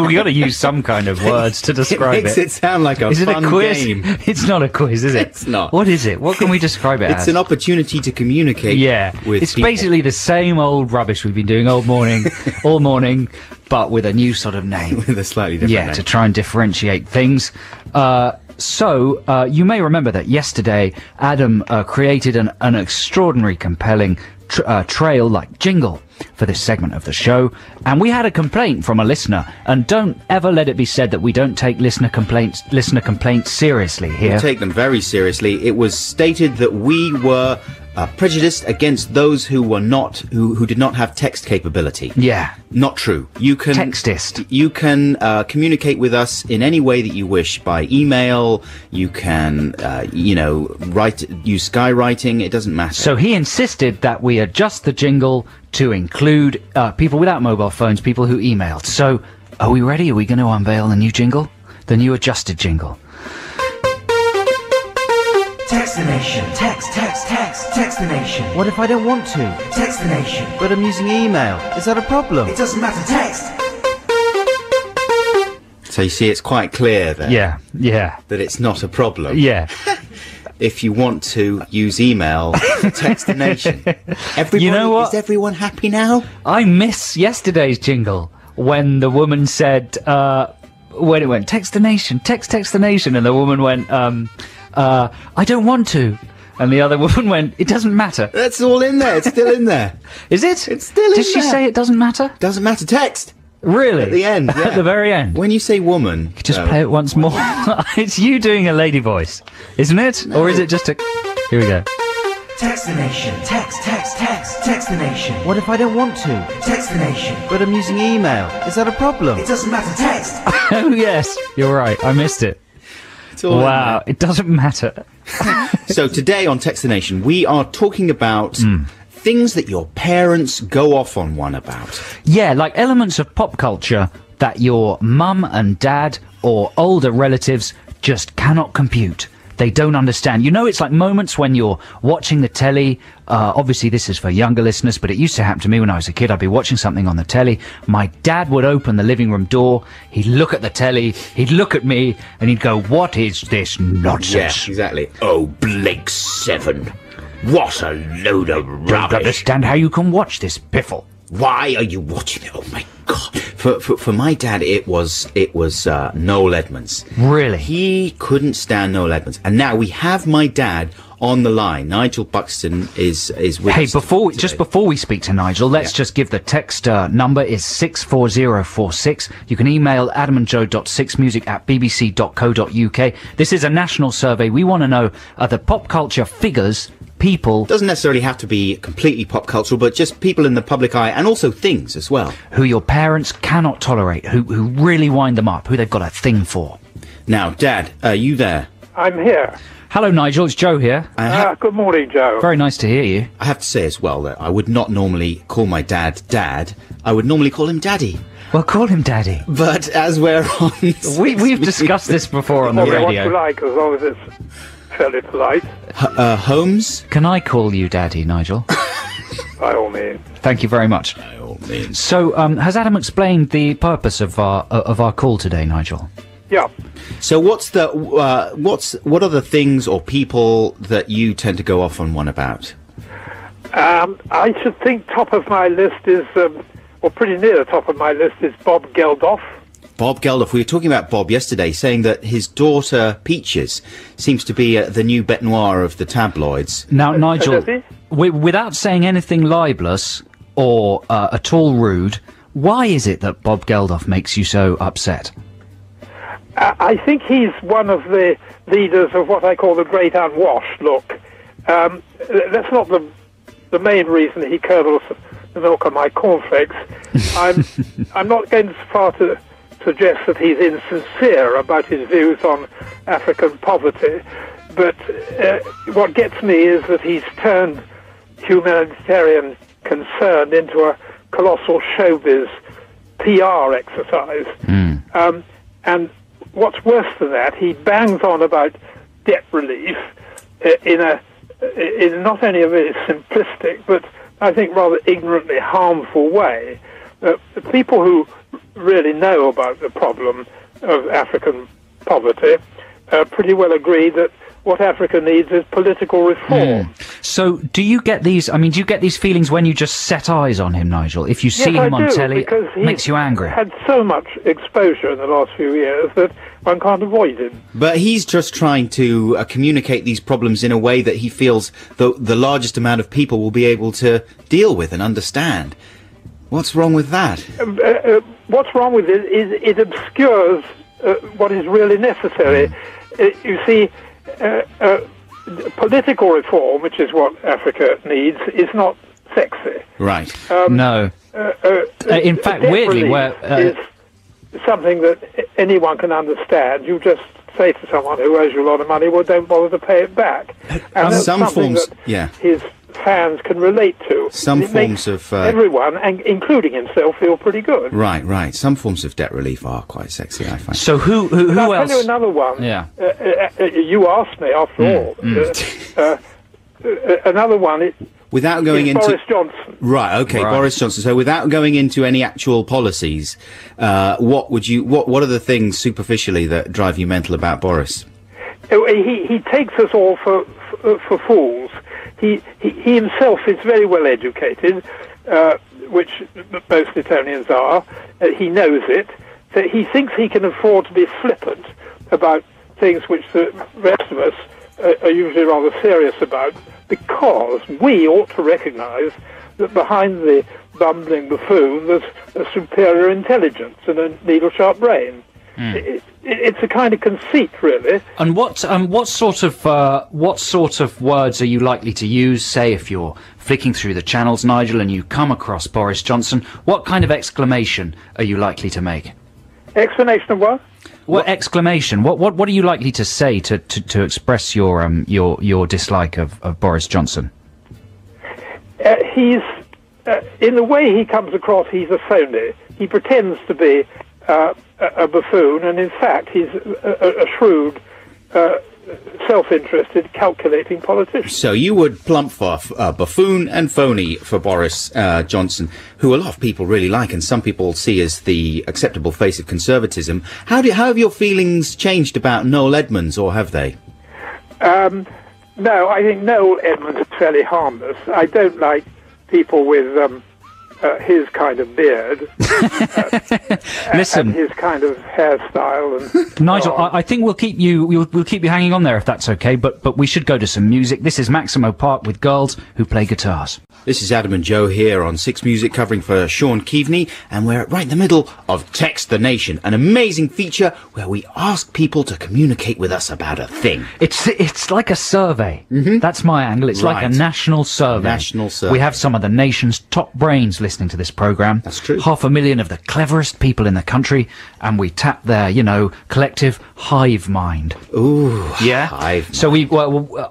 We got to use some kind of words to describe it. It makes it sound like a fun game. It's not a quiz, is it? It's not. What is it? What can we describe it as? It's an opportunity to communicate with it's people. Basically the same old rubbish we've been doing all morning, but with a new sort of name. With a slightly different name. Yeah, to try and differentiate things. So, you may remember that yesterday Adam created an extraordinary, compelling trail-like jingle for this segment of the show, and we had a complaint from a listener, and don't ever let it be said that we don't take listener complaints seriously here. We take them very seriously. It was stated that we were prejudiced against those who did not have text capability. Yeah. Not true. You can Textist. You can communicate with us in any way that you wish, by email. You can use skywriting. It doesn't matter. So he insisted that we adjust the jingle to include people without mobile phones, people who emailed. So are we ready? Are we going to unveil the new jingle? The new adjusted jingle. Text the Nation. Text the Nation. What if I don't want to? Text the Nation. But I'm using email. Is that a problem? It doesn't matter, text. So you see, it's quite clear there. Yeah. That it's not a problem. Yeah. If you want to use email, text the Nation. You know what? Is everyone happy now? I miss yesterday's jingle when the woman said, when it went, text the Nation, text the Nation, and the woman went, I don't want to. And the other woman went, it doesn't matter. That's all in there. It's still in there. Is it? It's still in there. Did she say it doesn't matter? Doesn't matter. Text. Really? At the end, At the very end. When you say woman... Just play it once more. It's you doing a lady voice, isn't it? No. Or is it just a... Here we go. Text the nation. Text the nation. What if I don't want to? Text the nation. But I'm using email. Is that a problem? It doesn't matter, text. Oh, yes. You're right. I missed it. It's all Wow. It doesn't matter. So today on Text the Nation, we are talking about things that your parents go off on one about. Yeah, like elements of pop culture that your mum and dad or older relatives just cannot compute. They don't understand. You know, it's like moments when you're watching the telly. Obviously, this is for younger listeners, but it used to happen to me when I was a kid. I'd be watching something on the telly. My dad would open the living room door. He'd look at the telly. He'd look at me, and he'd go, "What is this nonsense?" Yeah, exactly. Oh, Blake 7. What a load of Don't rubbish. understand how you can watch this piffle. Why are you watching it? Oh my God! For my dad, it was Noel Edmonds. Really? He couldn't stand Noel Edmonds, and now we have my dad on the line. Nigel Buxton is with Hey, us just today. before we speak to Nigel, let's just give the text number is 64046. You can email adamandjoe.6music@bbc.co.uk. This is a national survey. We want to know the pop culture figures, people Doesn't necessarily have to be completely pop cultural, but just people in the public eye, and also things as well. who your parents cannot tolerate, who really wind them up, who they've got a thing for. Now, Dad, are you there? I'm here. Hello, Nigel. It's Joe here. Good morning, Joe. Very nice to hear you. I have to say as well that I would not normally call my dad Dad. I would normally call him Daddy. Well, call him Daddy. But as we're on... We've discussed this before on the What you radio. like, as long as it's fairly polite, Holmes? Can I call you Daddy, Nigel? by all means. Thank you very much. By all means. So, has Adam explained the purpose of our call today, Nigel? Yeah. So what are the things or people that you tend to go off on one about? I should think top of my list is, or pretty near the top of my list is Bob Geldof. Bob Geldof. We were talking about Bob yesterday, saying that his daughter Peaches seems to be the new bête noire of the tabloids. Now, Nigel, does he? without saying anything libelous or at all rude, why is it that Bob Geldof makes you so upset? I think he's one of the leaders of what I call the great unwashed look. That's not the main reason he curdles the milk on my cornflakes. I'm not going so far to suggest that he's insincere about his views on African poverty, but what gets me is that he's turned humanitarian concern into a colossal showbiz PR exercise. And what's worse than that, he bangs on about debt relief in not only a very simplistic, but I think rather ignorantly harmful way. The people who really know about the problem of African poverty pretty well agree that what Africa needs is political reform. So, do you get these? I mean, do you get these feelings when you just set eyes on him, Nigel? If you see Yes, him I on do, telly, because it makes you angry. Had so much exposure in the last few years that one can't avoid him. But he's just trying to communicate these problems in a way that he feels the largest amount of people will be able to deal with and understand. What's wrong with that? What's wrong with it is it obscures what is really necessary. You see, political reform, which is what Africa needs, is not sexy. Right. No. In fact, Debt weirdly, relief where is something that anyone can understand. You just say to someone who owes you a lot of money, well, don't bother to pay it back. And that's some something forms, that yeah. his fans can relate to. Some It makes forms of everyone, and including himself, feel pretty good. right. Some forms of debt relief are quite sexy, I find. so who I'll else? tell you another one. Yeah. You asked me, after all. Another one Without going is into Boris Johnson. right, okay, Right. Boris Johnson. So, without going into any actual policies, what are the things superficially that drive you mental about Boris? He takes us all for fools. He himself is very well educated, which most Etonians are. He knows it. So he thinks he can afford to be flippant about things which the rest of us are usually rather serious about, because we ought to recognise that behind the bumbling buffoon, there's a superior intelligence and a needle-sharp brain. It's a kind of conceit, really. And what sort of words are you likely to use? Say, if you're flicking through the channels, Nigel, and you come across Boris Johnson, what kind of exclamation are you likely to make? Explanation of what? What exclamation? What are you likely to say to express your dislike of Boris Johnson? He's in the way he comes across, he's a phony. He pretends to be a buffoon, and in fact, he's a shrewd, self-interested, calculating politician. So you would plump for buffoon and phony for Boris Johnson, who a lot of people really like, and some people see as the acceptable face of conservatism. How have your feelings changed about Noel Edmonds, or have they? No, I think Noel Edmonds is fairly harmless. I don't like people with his kind of beard, Listen, and his kind of hairstyle. And Nigel, I think we'll keep you hanging on there if that's okay. But we should go to some music. This is Maximo Park with Girls Who Play Guitars. This is Adam and Joe here on Six Music, covering for Sean Keaveney, and we're right in the middle of Text the Nation, an amazing feature where we ask people to communicate with us about a thing. It's like a survey. That's my angle. It's like a national survey. National survey. We have some of the nation's top brains listening to this programme. That's true. 500,000 of the cleverest people in the country, and we tap their, collective hive mind. Ooh, Yeah. hive So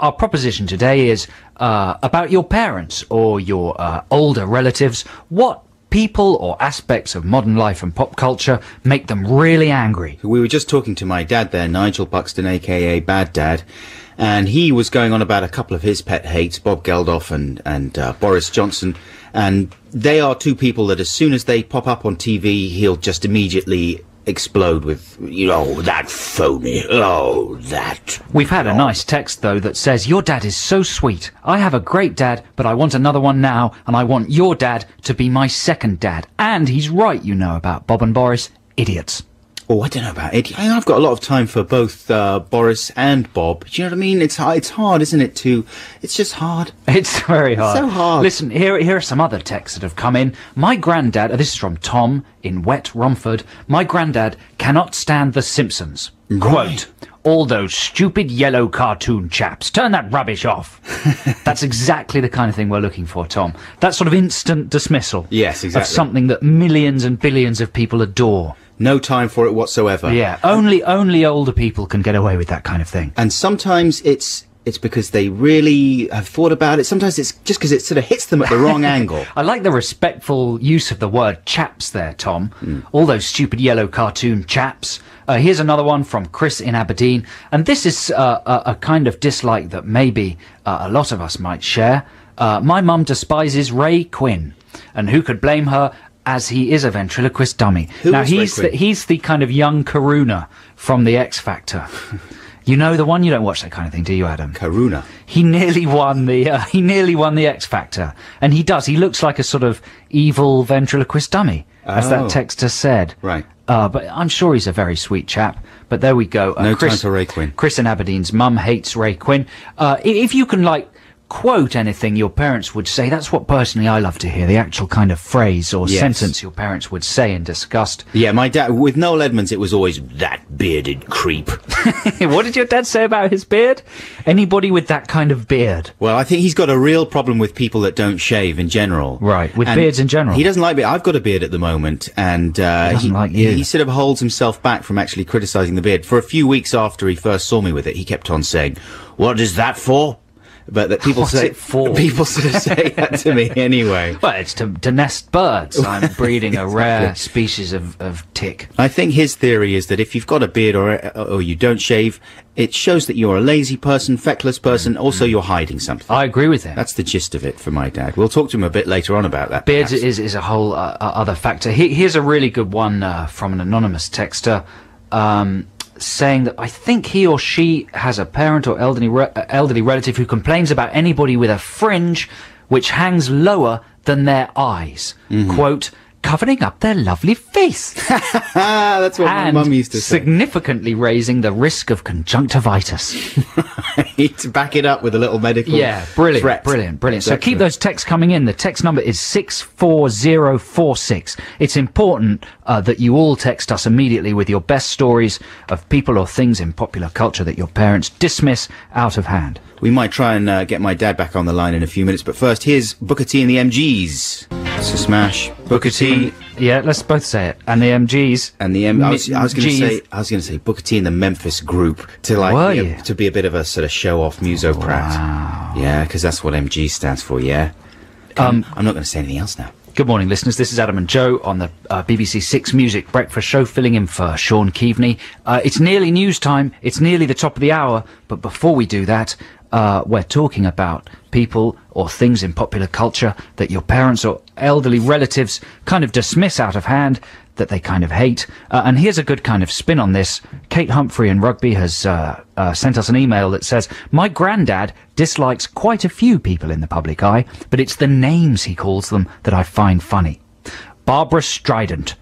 our proposition today is about your parents or your older relatives. What people or aspects of modern life and pop culture make them really angry? We were just talking to my dad there, Nigel Buxton, a.k.a. Bad Dad, and he was going on about a couple of his pet hates, Bob Geldof and Boris Johnson, and they are two people that as soon as they pop up on TV, he'll just immediately explode with, that phony, that. We've had a nice text, though, that says, your dad is so sweet. I have a great dad, but I want another one now, and I want your dad to be my second dad. And he's right, about Bob and Boris. Idiots. Oh, I don't know about it. I've got a lot of time for both Boris and Bob. Do you know what I mean? It's hard, isn't it, it's just hard. It's very hard. So hard. Listen, here are some other texts that have come in. My granddad, this is from Tom in Wet Romford, my granddad cannot stand The Simpsons. Right. Quote, all those stupid yellow cartoon chaps, turn that rubbish off. That's exactly the kind of thing we're looking for, Tom. That sort of instant dismissal. Yes, exactly. Of something that millions and billions of people adore. No time for it whatsoever. Yeah, only older people can get away with that kind of thing. And sometimes it's because they really have thought about it. Sometimes it's just because it sort of hits them at the wrong angle. I like the respectful use of the word chaps there, Tom. All those stupid yellow cartoon chaps. Here's another one from Chris in Aberdeen. And this is a kind of dislike that maybe a lot of us might share. My mum despises Ray Quinn. And who could blame her, as he is a ventriloquist dummy. Now, he's the kind of young Karuna from the X Factor. You know the one? You don't watch that kind of thing, do you, Adam? Karuna. He nearly won the X Factor, and he does. He looks like a sort of evil ventriloquist dummy, as that texter said. Right. But I'm sure he's a very sweet chap. But there we go. No time for Ray Quinn. Chris in Aberdeen's mum hates Ray Quinn. If you can quote anything your parents would say, that's what personally I love to hear, the actual kind of phrase or sentence your parents would say in disgust. Yeah, my dad, with Noel Edmonds, it was always, that bearded creep. What did your dad say about his beard? Anybody with that kind of beard? Well, I think he's got a real problem with people that don't shave in general. Right, with beards in general. He doesn't like beard. I've got a beard at the moment, and he doesn't like you. He sort of holds himself back from actually criticising the beard. For a few weeks after he first saw me with it, he kept on saying, "What is that for?" But that people What's say, it for? People sort of say that to me anyway. Well, it's to nest birds. I'm breeding a rare species of tick. I think his theory is that if you've got a beard or you don't shave, it shows that you're a lazy person, feckless person. Also, you're hiding something. I agree with him. That's the gist of it for my dad. We'll talk to him a bit later on about that. Beards is a whole other factor. Here's a really good one from an anonymous texter. Saying that I think he or she has a parent or elderly relative who complains about anybody with a fringe which hangs lower than their eyes. Quote, covering up their lovely face. That's what my And mum used to say. significantly raising the risk of conjunctivitis. To back it up with a little medical Yeah, brilliant, threat. brilliant. So Exactly. keep those texts coming in. The text number is 64046. It's important that you all text us immediately with your best stories of people or things in popular culture that your parents dismiss out of hand. We might try and get my dad back on the line in a few minutes, but first, here's Booker T and the MGs. It's a smash. Booker T Yeah, let's both say it. And the MGs. and the I was going to Gs. say Booker T and the Memphis Group to Were be you? to be a bit of a sort of show off musocrat. Wow. Yeah, because that's what MG stands for. Yeah. I'm not going to say anything else now. Good morning, listeners. This is Adam and Joe on the BBC Six Music Breakfast Show, filling in for Sean Keaveney. It's nearly news time. It's nearly the top of the hour. But before we do that, we're talking about people or things in popular culture that your parents or elderly relatives kind of dismiss out of hand, that they kind of hate. And here's a good kind of spin on this. Kate Humphrey in Rugby has sent us an email that says, my granddad dislikes quite a few people in the public eye, but it's the names he calls them that I find funny. Barbara Strident,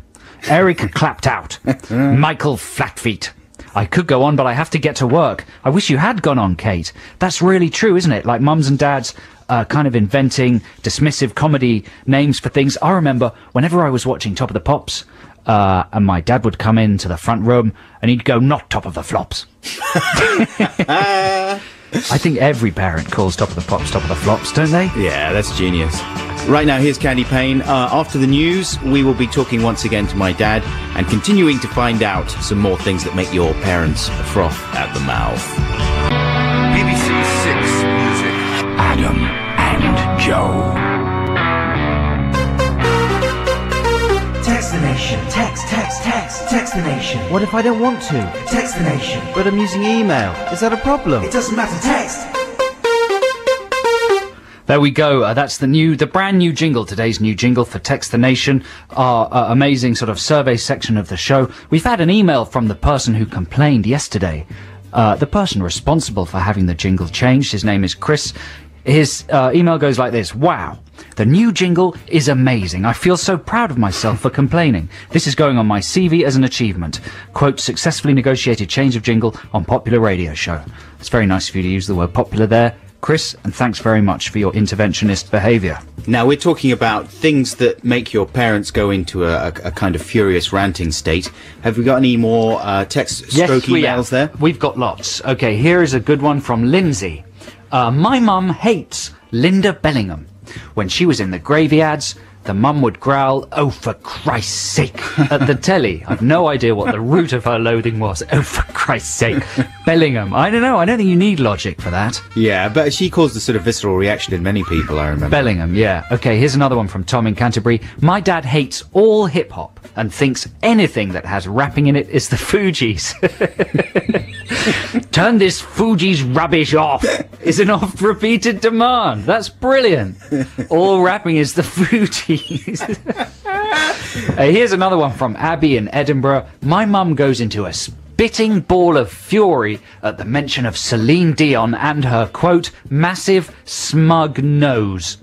Eric Clapped Out, Michael Flatfeet. I could go on, but I have to get to work. I wish you had gone on, Kate. That's really true, isn't it? Like mums and dads kind of inventing dismissive comedy names for things. I remember whenever I was watching Top of the Pops, and my dad would come into the front room and he'd go, not Top of the Flops. I think every parent calls Top of the Pops Top of the Flops, don't they? Yeah, that's genius. Right now, here's Candy Payne. After the news, we will be talking once again to my dad and continuing to find out some more things that make your parents froth at the mouth. BBC Six Music. Adam and Joe. Text the nation. Text the nation. What if I don't want to? Text the nation. But I'm using email. Is that a problem? It doesn't matter, text. There we go. That's the brand new jingle, today's new jingle for Text the Nation, our amazing sort of survey section of the show. We've had an email from the person who complained yesterday. The person responsible for having the jingle changed. His name is Chris. His email goes like this. Wow. The new jingle is amazing. I feel so proud of myself for complaining. This is going on my CV as an achievement. Quote, successfully negotiated change of jingle on popular radio show. It's very nice of you to use the word popular there, Chris, and thanks very much for your interventionist behaviour. Now, we're talking about things that make your parents go into a kind of furious ranting state. Have we got any more text stroke emails there? We've got lots. Okay, here is a good one from Lindsay. My mum hates Linda Bellingham. When she was in the gravy ads, the mum would growl, "Oh, for Christ's sake," at the telly. I've no idea what the root of her loathing was. Oh, for Christ's sake. Bellingham. I don't know. I don't think you need logic for that. Yeah, but she caused a sort of visceral reaction in many people, I remember. Bellingham, yeah. Okay, here's another one from Tom in Canterbury. My dad hates all hip-hop and thinks anything that has rapping in it is the Fugees. Turn this Fugees rubbish off is an oft-repeated demand. That's brilliant. All rapping is the Fugees. Here's another one from Abby in Edinburgh. My mum goes into a spitting ball of fury at the mention of Celine Dion and her, quote, massive smug nose.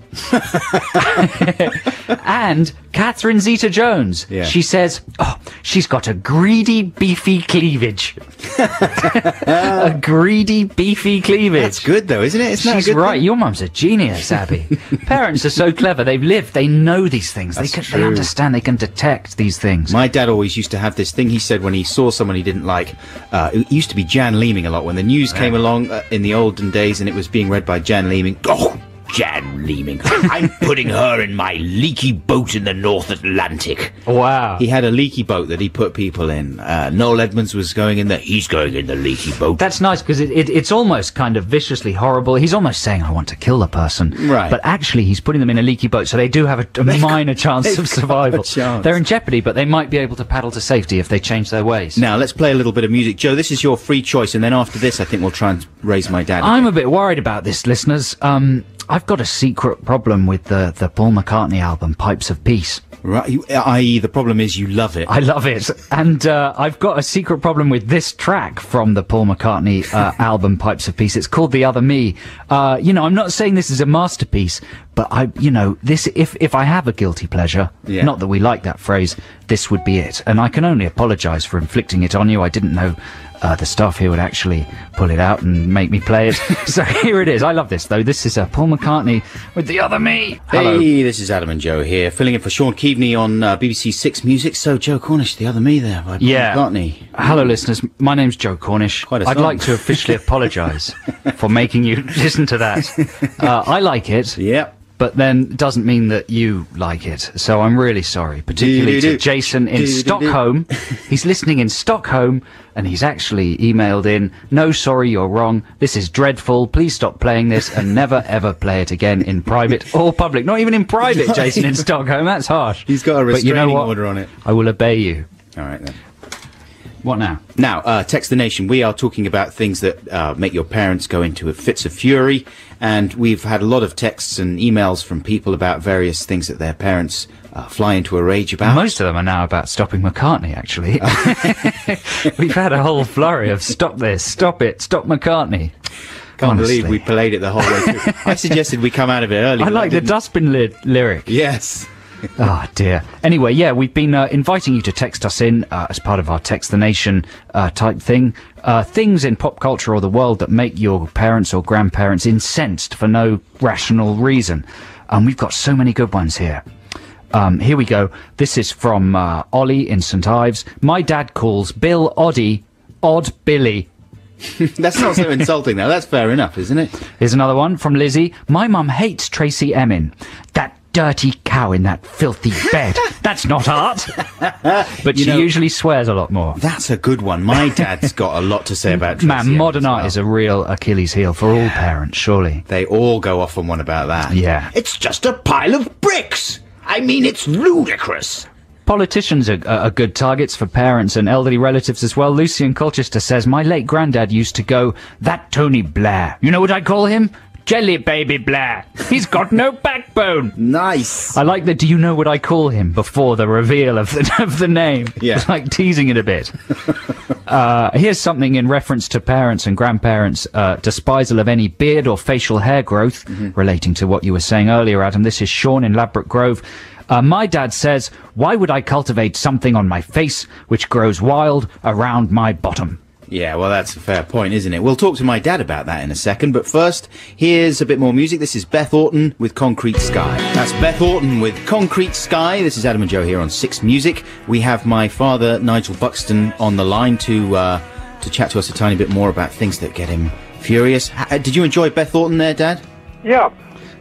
And Catherine Zeta-Jones. Yeah. She says, oh, she's got a greedy, beefy cleavage. A greedy, beefy cleavage. That's good, though, isn't it? It's not She's a good right. thing. Your mum's a genius, Abby. Parents are so clever. They've lived. They know these things. They true. understand. They can detect these things. My dad always used to have this thing he said when he saw someone he didn't like. It used to be Jan Leeming a lot. When the news came along in the olden days and it was being read by Jan Leeming, Oh, Jan Leeming. I'm putting her in my leaky boat in the North Atlantic. Wow. he had a leaky boat that he put people in. Noel Edmonds was going in there. He's going in the leaky boat. That's nice because it's almost kind of viciously horrible. He's almost saying, I want to kill the person. Right. But actually, he's putting them in a leaky boat, so they do have a minor chance of got a survival. chance. They're in jeopardy, but they might be able to paddle to safety if they change their ways. Now, let's play a little bit of music. Joe, this is your free choice, and then after this, I think we'll try and raise my dad. I'm a bit worried about this, listeners. I've got a secret problem with the Paul McCartney album, Pipes of Peace. Right, i.e., the problem is you love it. I love it. And I've got a secret problem with this track from the Paul McCartney album, Pipes of Peace. It's called The Other Me. I'm not saying this is a masterpiece, but if I have a guilty pleasure, Yeah. not that we like that phrase, this would be it. And I can only apologise for inflicting it on you. I didn't know the staff here would actually pull it out and make me play it. So here it is. I love this, though. This is Paul McCartney with The Other Me. Hello. Hey, this is Adam and Joe here, filling in for Sean Keaveney on BBC Six Music. So, Joe Cornish, The Other Me there by Paul McCartney. Hello, listeners. My name's Joe Cornish. Quite a I'd song. like to officially apologise for making you listen to that. I like it. Yep. But then doesn't mean that you like it. So I'm really sorry, particularly to Jason in Stockholm. He's listening in Stockholm, and he's actually emailed in, "No, sorry, you're wrong. This is dreadful. Please stop playing this and never, ever play it again in private or public." Not even in private, Jason in Stockholm. That's harsh. He's got a But you know restraining what? order on it. I will obey you. All right, then. What now? Now, Text the Nation. We are talking about things that make your parents go into fits of fury, and we've had a lot of texts and emails from people about various things that their parents fly into a rage about. Most of them are now about stopping McCartney, actually. We've had a whole flurry of stop this, stop it, stop McCartney. Can't Honestly. believe we played it the whole way through. I suggested we come out of it early. I but like the didn't. dustbin lid lyric. Yes. Oh, dear. Anyway, yeah, we've been inviting you to text us in as part of our Text the Nation type thing. Things in pop culture or the world that make your parents or grandparents incensed for no rational reason. And we've got so many good ones here. Here we go. This is from Ollie in St Ives. My dad calls Bill Oddie Odd Billy. That's not so insulting, though. That's fair enough, isn't it? Here's another one from Lizzie. My mum hates Tracy Emin. That dirty cow in that filthy bed. That's not art. But she usually swears a lot more. That's a good one. My dad's got a lot to say about Tracy Man, Emin modern as art well. is a real Achilles heel for all parents, surely. They all go off on one about that. Yeah. It's just a pile of bricks. I mean, it's ludicrous. Politicians are good targets for parents and elderly relatives as well. Lucy in Colchester says, my late granddad used to go, that Tony Blair. You know what I call him? Jelly Baby Blair. He's got no backbone. Nice. I like the do you know what I call him before the reveal of the name. Yeah. It's like teasing it a bit. Here's something in reference to parents and grandparents' despisal of any beard or facial hair growth, relating to what you were saying earlier, Adam. This is Sean in Ladbroke Grove. My dad says, why would I cultivate something on my face which grows wild around my bottom? Yeah, well, that's a fair point, isn't it? We'll talk to my dad about that in a second, but first, here's a bit more music. This is Beth Orton with Concrete Sky. That's Beth Orton with Concrete Sky. This is Adam and Joe here on Six Music. We have my father, Nigel Buxton, on the line to chat to us a tiny bit more about things that get him furious. Did you enjoy Beth Orton there, Dad? Yeah.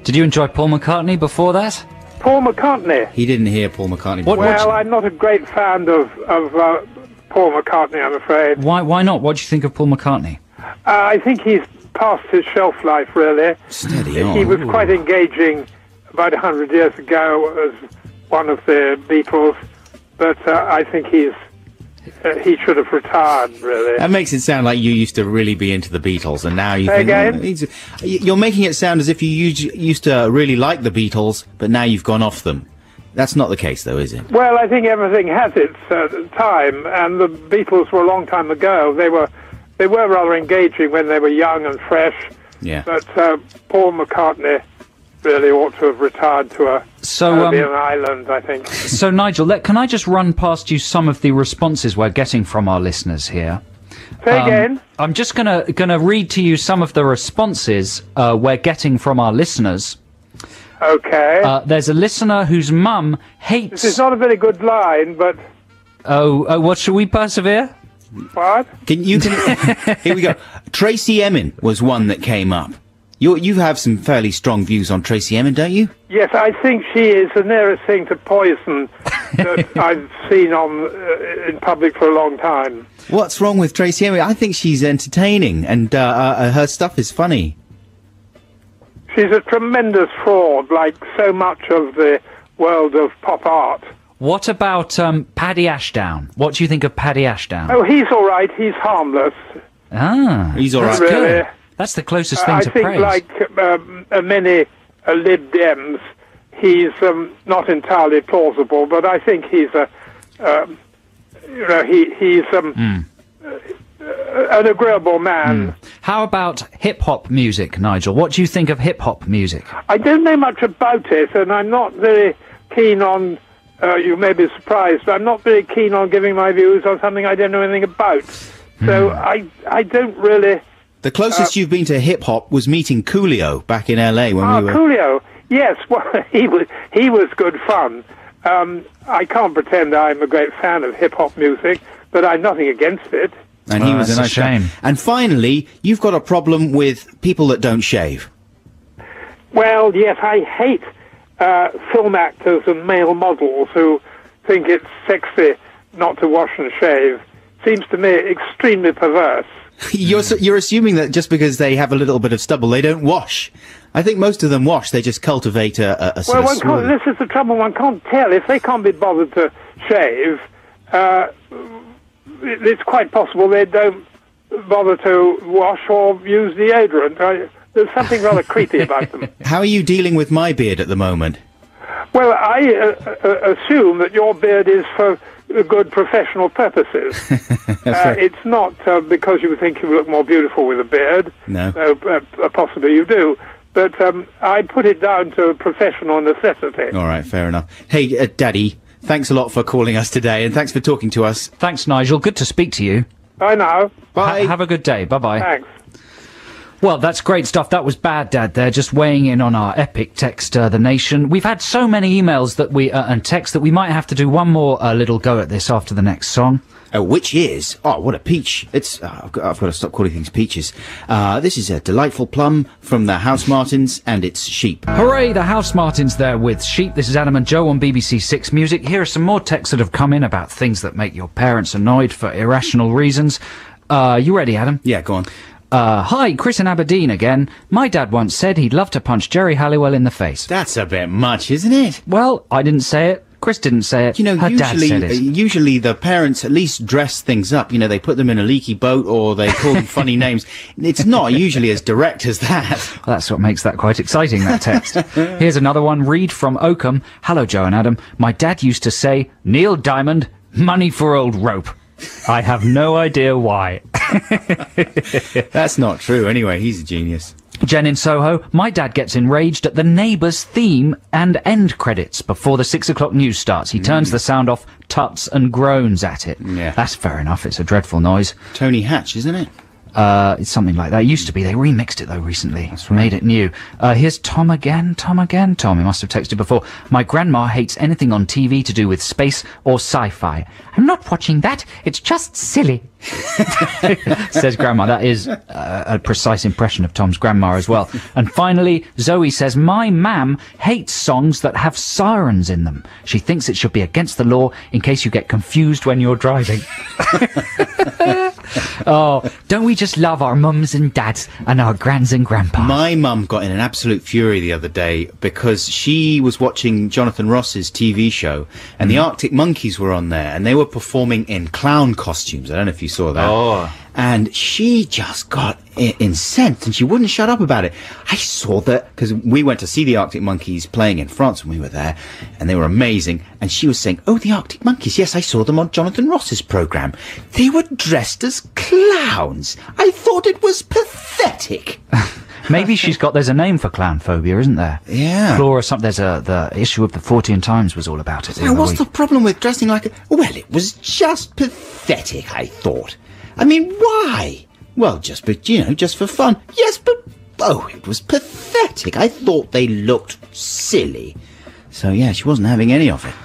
Did you enjoy Paul McCartney before that? Paul McCartney. He didn't hear Paul McCartney. Well, I'm not a great fan of Paul McCartney, I'm afraid. Why not? What do you think of Paul McCartney? I think he's past his shelf life, really. Steady on. He was quite engaging about 100 years ago as one of the Beatles, but I think he should have retired, really. That makes it sound like you used to really be into the Beatles, and now you Say think... again? You're making it sound as if you used to really like the Beatles, but now you've gone off them. That's not the case, though, is it? Well, I think everything has its time, and the Beatles were a long time ago. They were rather engaging when they were young and fresh. Yeah. But Paul McCartney really ought to have retired to a Caribbean island, I think. So, Nigel, can I just run past you some of the responses we're getting from our listeners here? Say again? I'm just gonna read to you some of the responses we're getting from our listeners. Okay. There's a listener whose mum hates... This is not a very good line, but... Oh, what, shall we persevere? What? Here we go. Tracy Emin was one that came up. You have some fairly strong views on Tracy Emin, don't you? Yes, I think she is the nearest thing to poison that I've seen in public for a long time. What's wrong with Tracy Emin? I think she's entertaining, and her stuff is funny. She's a tremendous fraud, like so much of the world of pop art. What about Paddy Ashdown? What do you think of Paddy Ashdown? Oh, he's all right. He's harmless. Ah, he's all right. That's Really. good. That's the closest thing to praise. praise. I think, like many Lib Dems, he's not entirely plausible, but I think he's he's an agreeable man. How about hip-hop music, Nigel? What do you think of hip-hop music? I don't know much about it, and I'm not very keen on, you may be surprised, but I'm not very keen on giving my views on something I don't know anything about. So I don't really... The closest you've been to hip-hop was meeting Coolio back in LA when we were... Coolio, yes, well, he was good fun. I can't pretend I'm a great fan of hip-hop music, but I'm nothing against it. And he was that's a nice a shame. guy. And finally, you've got a problem with people that don't shave. Well, yes, I hate film actors and male models who think it's sexy not to wash and shave. Seems to me extremely perverse. You're assuming that just because they have a little bit of stubble, they don't wash. I think most of them wash. They just cultivate a sort of this is the trouble. One can't tell. If they can't be bothered to shave, it's quite possible they don't bother to wash or use deodorant. There's something rather creepy about them. How are you dealing with my beard at the moment? Well, I assume that your beard is for good professional purposes. Right. It's not because you think you look more beautiful with a beard. No. Possibly you do. But I put it down to professional necessity. All right, fair enough. Hey, Daddy, thanks a lot for calling us today, and thanks for talking to us. Thanks, Nigel. Good to speak to you. I know. Bye. Have a good day. Bye-bye. Thanks. Well, that's great stuff. That was Bad Dad there, just weighing in on our epic text, The Nation. We've had so many emails that and texts that we might have to do one more little go at this after the next song. Which is, what a peach. It's, I've got to stop calling things peaches. This is a delightful plum from the House Martins, and it's Sheep. Hooray, the House Martins there with Sheep. This is Adam and Joe on BBC Six Music. Here are some more texts that have come in about things that make your parents annoyed for irrational reasons. You ready, Adam? Yeah, go on. Hi, Chris in Aberdeen again. My dad once said he'd love to punch Jerry Halliwell in the face. That's a bit much, isn't it? Well, I didn't say it. Chris didn't say it. You know, her dad said it. usually the parents at least dress things up. You know, they put them in a leaky boat or they call them funny names. It's not usually as direct as that. Well, that's what makes that quite exciting, that text. Here's another one. Reed from Oakham. Hello, Joe and Adam. My dad used to say, Neil Diamond, money for old rope. I have no idea why. That's not true. Anyway, he's a genius. Jen in Soho. My dad gets enraged at the Neighbours theme and end credits before the 6 o'clock news starts. He turns the sound off, tuts and groans at it. Yeah. That's fair enough. It's a dreadful noise. Tony Hatch, isn't it? It's something like that. It used to be. They remixed it, though, recently. That's right. Made it new. Here's Tom again. Tom, he must have texted before. My grandma hates anything on TV to do with space or sci-fi. I'm not watching that. It's just silly. Says Grandma. That is a precise impression of Tom's grandma as well. And finally, Zoe says, my mam hates songs that have sirens in them. She thinks it should be against the law in case you get confused when you're driving. Oh, don't we just love our mums and dads and our grands and grandpas? My mum got in an absolute fury the other day because she was watching Jonathan Ross's TV show and the Arctic Monkeys were on there and they were performing in clown costumes. I don't know if you saw that. Oh. And she just got incensed and she wouldn't shut up about it. I saw that because we went to see the Arctic Monkeys playing in France when we were there and they were amazing. And she was saying, oh, the Arctic Monkeys. Yes, I saw them on Jonathan Ross's programme. They were dressed as clowns. I thought it was pathetic. Maybe there's a name for clown phobia, isn't there? Yeah. Flora or something. There's the issue of the Fortean Times was all about it. Now, what's the problem with dressing like a... Well, it was just pathetic, I thought. I mean, why? Well, just for fun. Yes, but... Oh, it was pathetic. I thought they looked silly. So, yeah, she wasn't having any of it.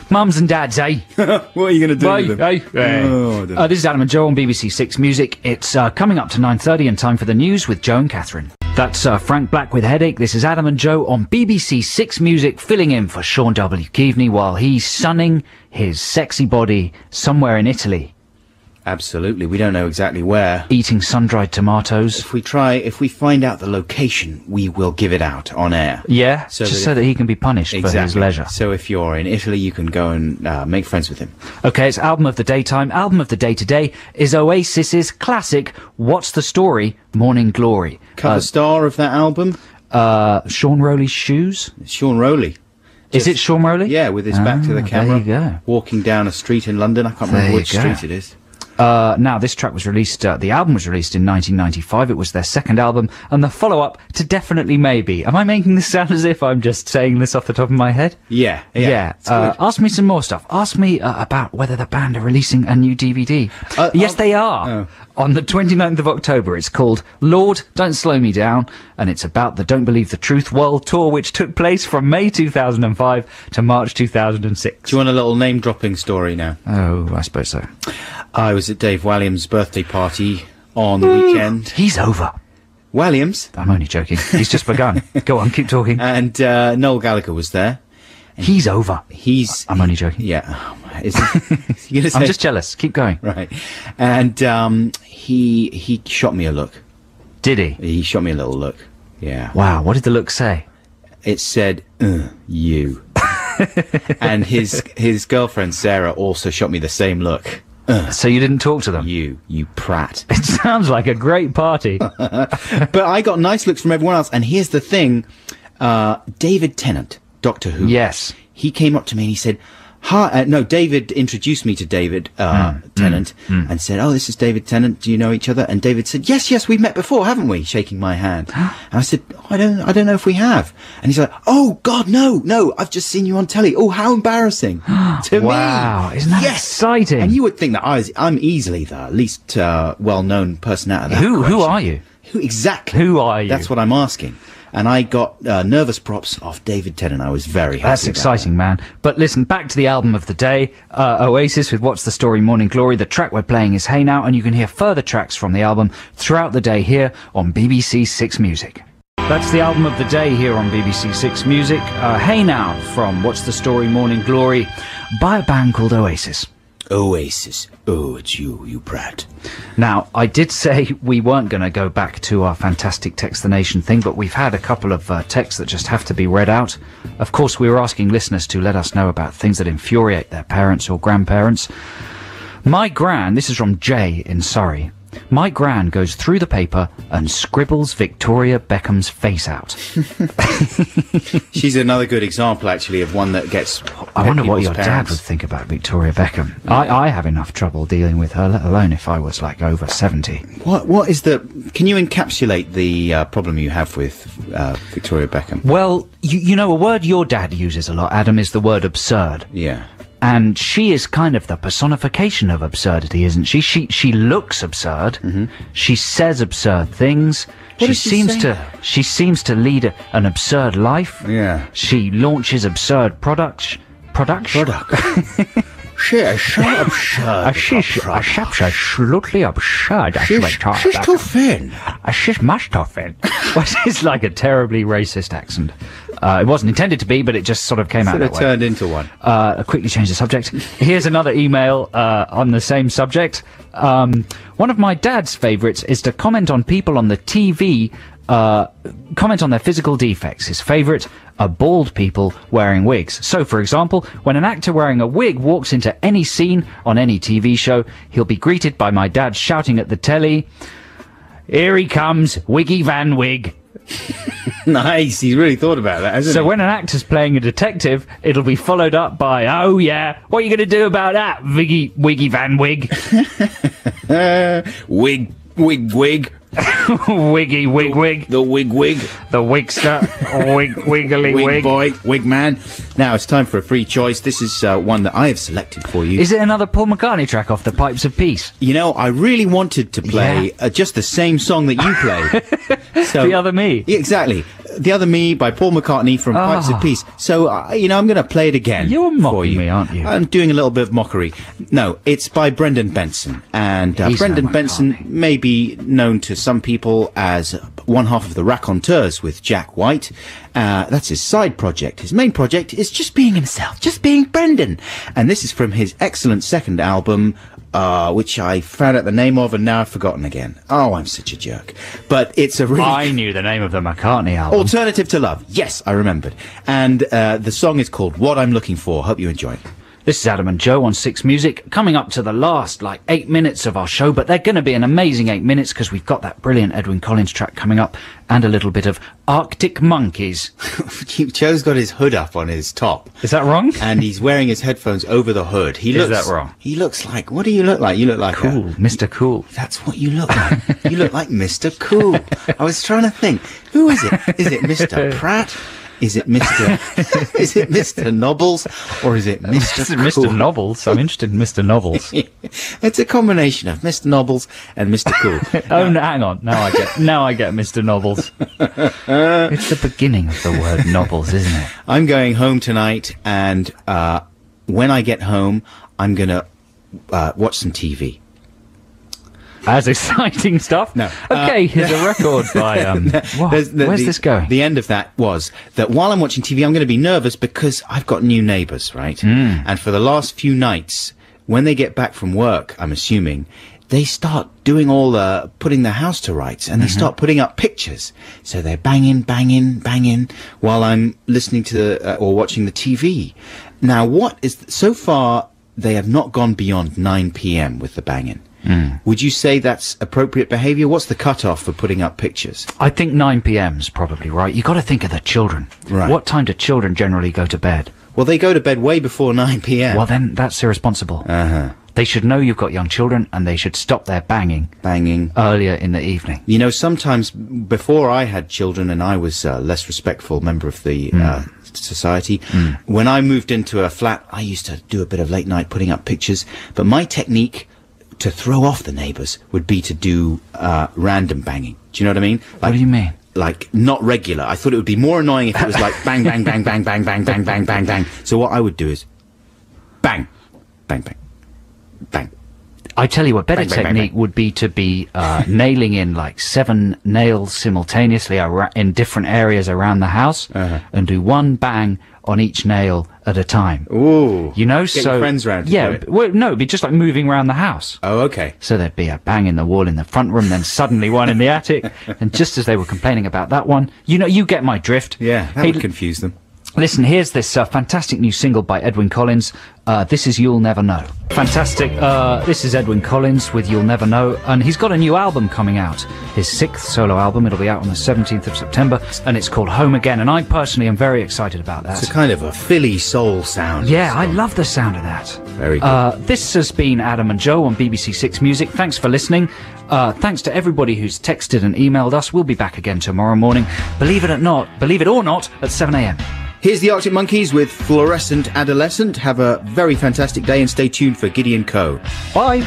Mums and dads, eh? What are you going to do with them? Oh, this is Adam and Joe on BBC Six Music. It's coming up to 9:30 and time for the news with Joe and Catherine. That's Frank Black with Headache. This is Adam and Joe on BBC Six Music, filling in for Sean W. Keaveney while he's sunning his sexy body somewhere in Italy. Absolutely. We don't know exactly where. Eating sun-dried tomatoes. If we find out the location, we will give it out on air. Yeah, so that he can be punished for his leisure. So if you're in Italy, you can go and make friends with him. Okay, it's Album of the Daytime. Album of the Day today is Oasis's classic What's the Story? Morning Glory. Cover star of that album? Sean Rowley's Shoes. Sean Rowley. Is it Sean Rowley? Yeah, with his back to the camera. There you go. Walking down a street in London. I can't remember which street it is. Now, this track was released, the album was released in 1995. It was their second album, and the follow-up to Definitely Maybe. Am I making this sound as if I'm just saying this off the top of my head? Yeah. Ask me some more stuff. Ask me about whether the band are releasing a new DVD. Yes, they are. On the 29th of October. It's called Lord, Don't Slow Me Down, and it's about the Don't Believe the Truth World Tour, which took place from May 2005 to March 2006. Do you want a little name-dropping story now? Oh, I suppose so. I was at Dave Walliams' birthday party on the weekend. He's over. Walliams? I'm only joking. He's just begun. Go on, keep talking. And Noel Gallagher was there. He's over. I'm only joking. Yeah. Is he gonna say? I'm just jealous. Keep going. Right. And he shot me a look. Did he? He shot me a little look. Yeah. Wow, what did the look say? It said, you. And his girlfriend Sarah also shot me the same look. So you didn't talk to them? You prat. It sounds like a great party. But I got nice looks from everyone else. And here's the thing. David Tennant, Doctor Who. Yes. He came up to me and he said, hi, no, David introduced me to David Tennant and said, oh, this is David Tennant. Do you know each other? And David said, yes, we've met before, haven't we? Shaking my hand. And I said, I don't know if we have. And he's like, oh, God, no, I've just seen you on telly. Oh, how embarrassing to me. Wow, isn't that exciting? And you would think that I'm easily the least well-known person out of that. Who are you? Exactly. Who are you? That's what I'm asking. And I got nervous props off David Tennant. I was very happy. That's exciting, man. But listen, back to the album of the day. Oasis with What's the Story, Morning Glory. The track we're playing is Hey Now, and you can hear further tracks from the album throughout the day here on BBC Six Music. That's the album of the day here on BBC Six Music. Hey Now from What's the Story, Morning Glory by a band called Oasis. Oasis. Oh, it's you brat. Now, I did say we weren't going to go back to our fantastic Text the Nation thing, but we've had a couple of texts that just have to be read out. Of course, we were asking listeners to let us know about things that infuriate their parents or grandparents. My gran, this is from Jay in Surrey. My gran goes through the paper and scribbles Victoria Beckham's face out. She's another good example, actually, of one that gets... I wonder what your parents. dad would think about Victoria Beckham. I have enough trouble dealing with her, let alone if I was, like, over 70. What is the... Can you encapsulate the problem you have with Victoria Beckham? Well, you know, a word your dad uses a lot, Adam, is the word absurd. Yeah. And she is kind of the personification of absurdity, isn't she? She looks absurd. Mm-hmm. She says absurd things. She seems to lead an absurd life. Yeah. She launches absurd product. She's absurd. She's absolutely absurd. She's too thin. She's much too thin. It's like a terribly racist accent. It wasn't intended to be, but it just sort of came out that way. It turned into one. I'll quickly change the subject. Here's another email on the same subject. One of my dad's favourites is to comment on people on the TV, comment on their physical defects. His favourite are bald people wearing wigs. So, for example, when an actor wearing a wig walks into any scene on any TV show, he'll be greeted by my dad shouting at the telly, "Here he comes, Wiggy Van Wig." Nice, he's really thought about that, hasn't he? So when an actor's playing a detective, it'll be followed up by, "Oh yeah, what are you going to do about that, Wiggy Van Wig?" Wig. Wiggy wig. The wig. The wigster. Wiggly Wig wig. boy, wig man. Now it's time for a free choice. This is one that I have selected for you. Is it another Paul McCartney track off the Pipes of Peace? You know, I really wanted to play just the same song that you played. So, The Other Me. Exactly. The Other Me by Paul McCartney from Pipes of Peace. So, you know, I'm going to play it again. You're mocking for you. me, aren't you? I'm doing a little bit of mockery. No, it's by Brendan Benson. And Brendan Benson may be known to some people as one half of the Raconteurs with Jack White. That's his side project. His main project is just being himself, just being Brendan. And this is from his excellent second album, which I found out the name of and now I've forgotten again. Oh, I'm such a jerk. But it's a really... I knew the name of the McCartney album. Alternative to Love. Yes, I remembered. And the song is called What I'm Looking For. Hope you enjoy it. This is Adam and Joe on Six Music, coming up to the last, 8 minutes of our show, but they're going to be an amazing 8 minutes because we've got that brilliant Edwyn Collins track coming up and a little bit of Arctic Monkeys. Joe's got his hood up on his top. Is that wrong? And he's wearing his headphones over the hood. Is that wrong? He looks like, what do you look like? You look like Cool, Mr. Cool. That's what you look like. You look like Mr. Cool. I was trying to think, who is it? Is it Mr. Pratt? Is it Mr. Is it Mr. Nobbles? Or is it Mr. Cool? Mr. Novels. I'm interested in Mr. Novels. It's a combination of Mr. Nobbles and Mr. Cool. Oh, no, hang on. Now I get Mr. Novels. It's the beginning of the word novels, isn't it? I'm going home tonight, and when I get home, I'm going to watch some TV. As exciting stuff. No. Okay, here's a record by what? Where's this going? The end of that was that while I'm watching TV, I'm going to be nervous because I've got new neighbours, right? And for the last few nights, when they get back from work, I'm assuming, they start doing all the putting the house to rights, and they start putting up pictures. So they're banging while I'm listening to or watching the TV. Now, so far they have not gone beyond 9 p.m. with the banging. Would you say that's appropriate behaviour? What's the cut-off for putting up pictures? I think 9 p.m.'s probably right. You got to think of the children. Right. What time do children generally go to bed? Well, they go to bed way before 9 p.m. Well, then that's irresponsible. They should know you've got young children, and they should stop their banging earlier in the evening. You know, sometimes before I had children and I was a less respectful member of the society, when I moved into a flat, I used to do a bit of late night putting up pictures. But my technique to throw off the neighbours would be to do random banging. Do you know what I mean? What do you mean? Like, not regular. I thought it would be more annoying if it was like bang, bang, bang, bang, bang, bang, bang, bang, bang, bang. So what I would do is bang, bang, bang, bang. I tell you, a better Bang, bang, bang, technique bang. would be to be nailing in 7 nails simultaneously in different areas around the house, and do one bang on each nail at a time. Ooh. You know, Get so your friends round to do it. Well, no, it'd be just like moving around the house. Oh, okay. So there'd be a bang in the wall in the front room, then suddenly one in the attic, and just as they were complaining about that one, you get my drift. Yeah, that Hey, would confuse them. Listen, here's this fantastic new single by Edwyn Collins. This is You'll Never Know. Fantastic. This is Edwyn Collins with You'll Never Know, and he's got a new album coming out. His 6th solo album. It'll be out on the 17th of September, and it's called Home Again, and I personally am very excited about that. It's a kind of a Philly soul sound. Yeah, I love the sound of that. Very good. This has been Adam and Joe on BBC Six Music. Thanks for listening. Thanks to everybody who's texted and emailed us. We'll be back again tomorrow morning. Believe it or not, at 7 a.m. Here's the Arctic Monkeys with Fluorescent Adolescent. Have a very fantastic day and stay tuned for Gideon Co. Bye.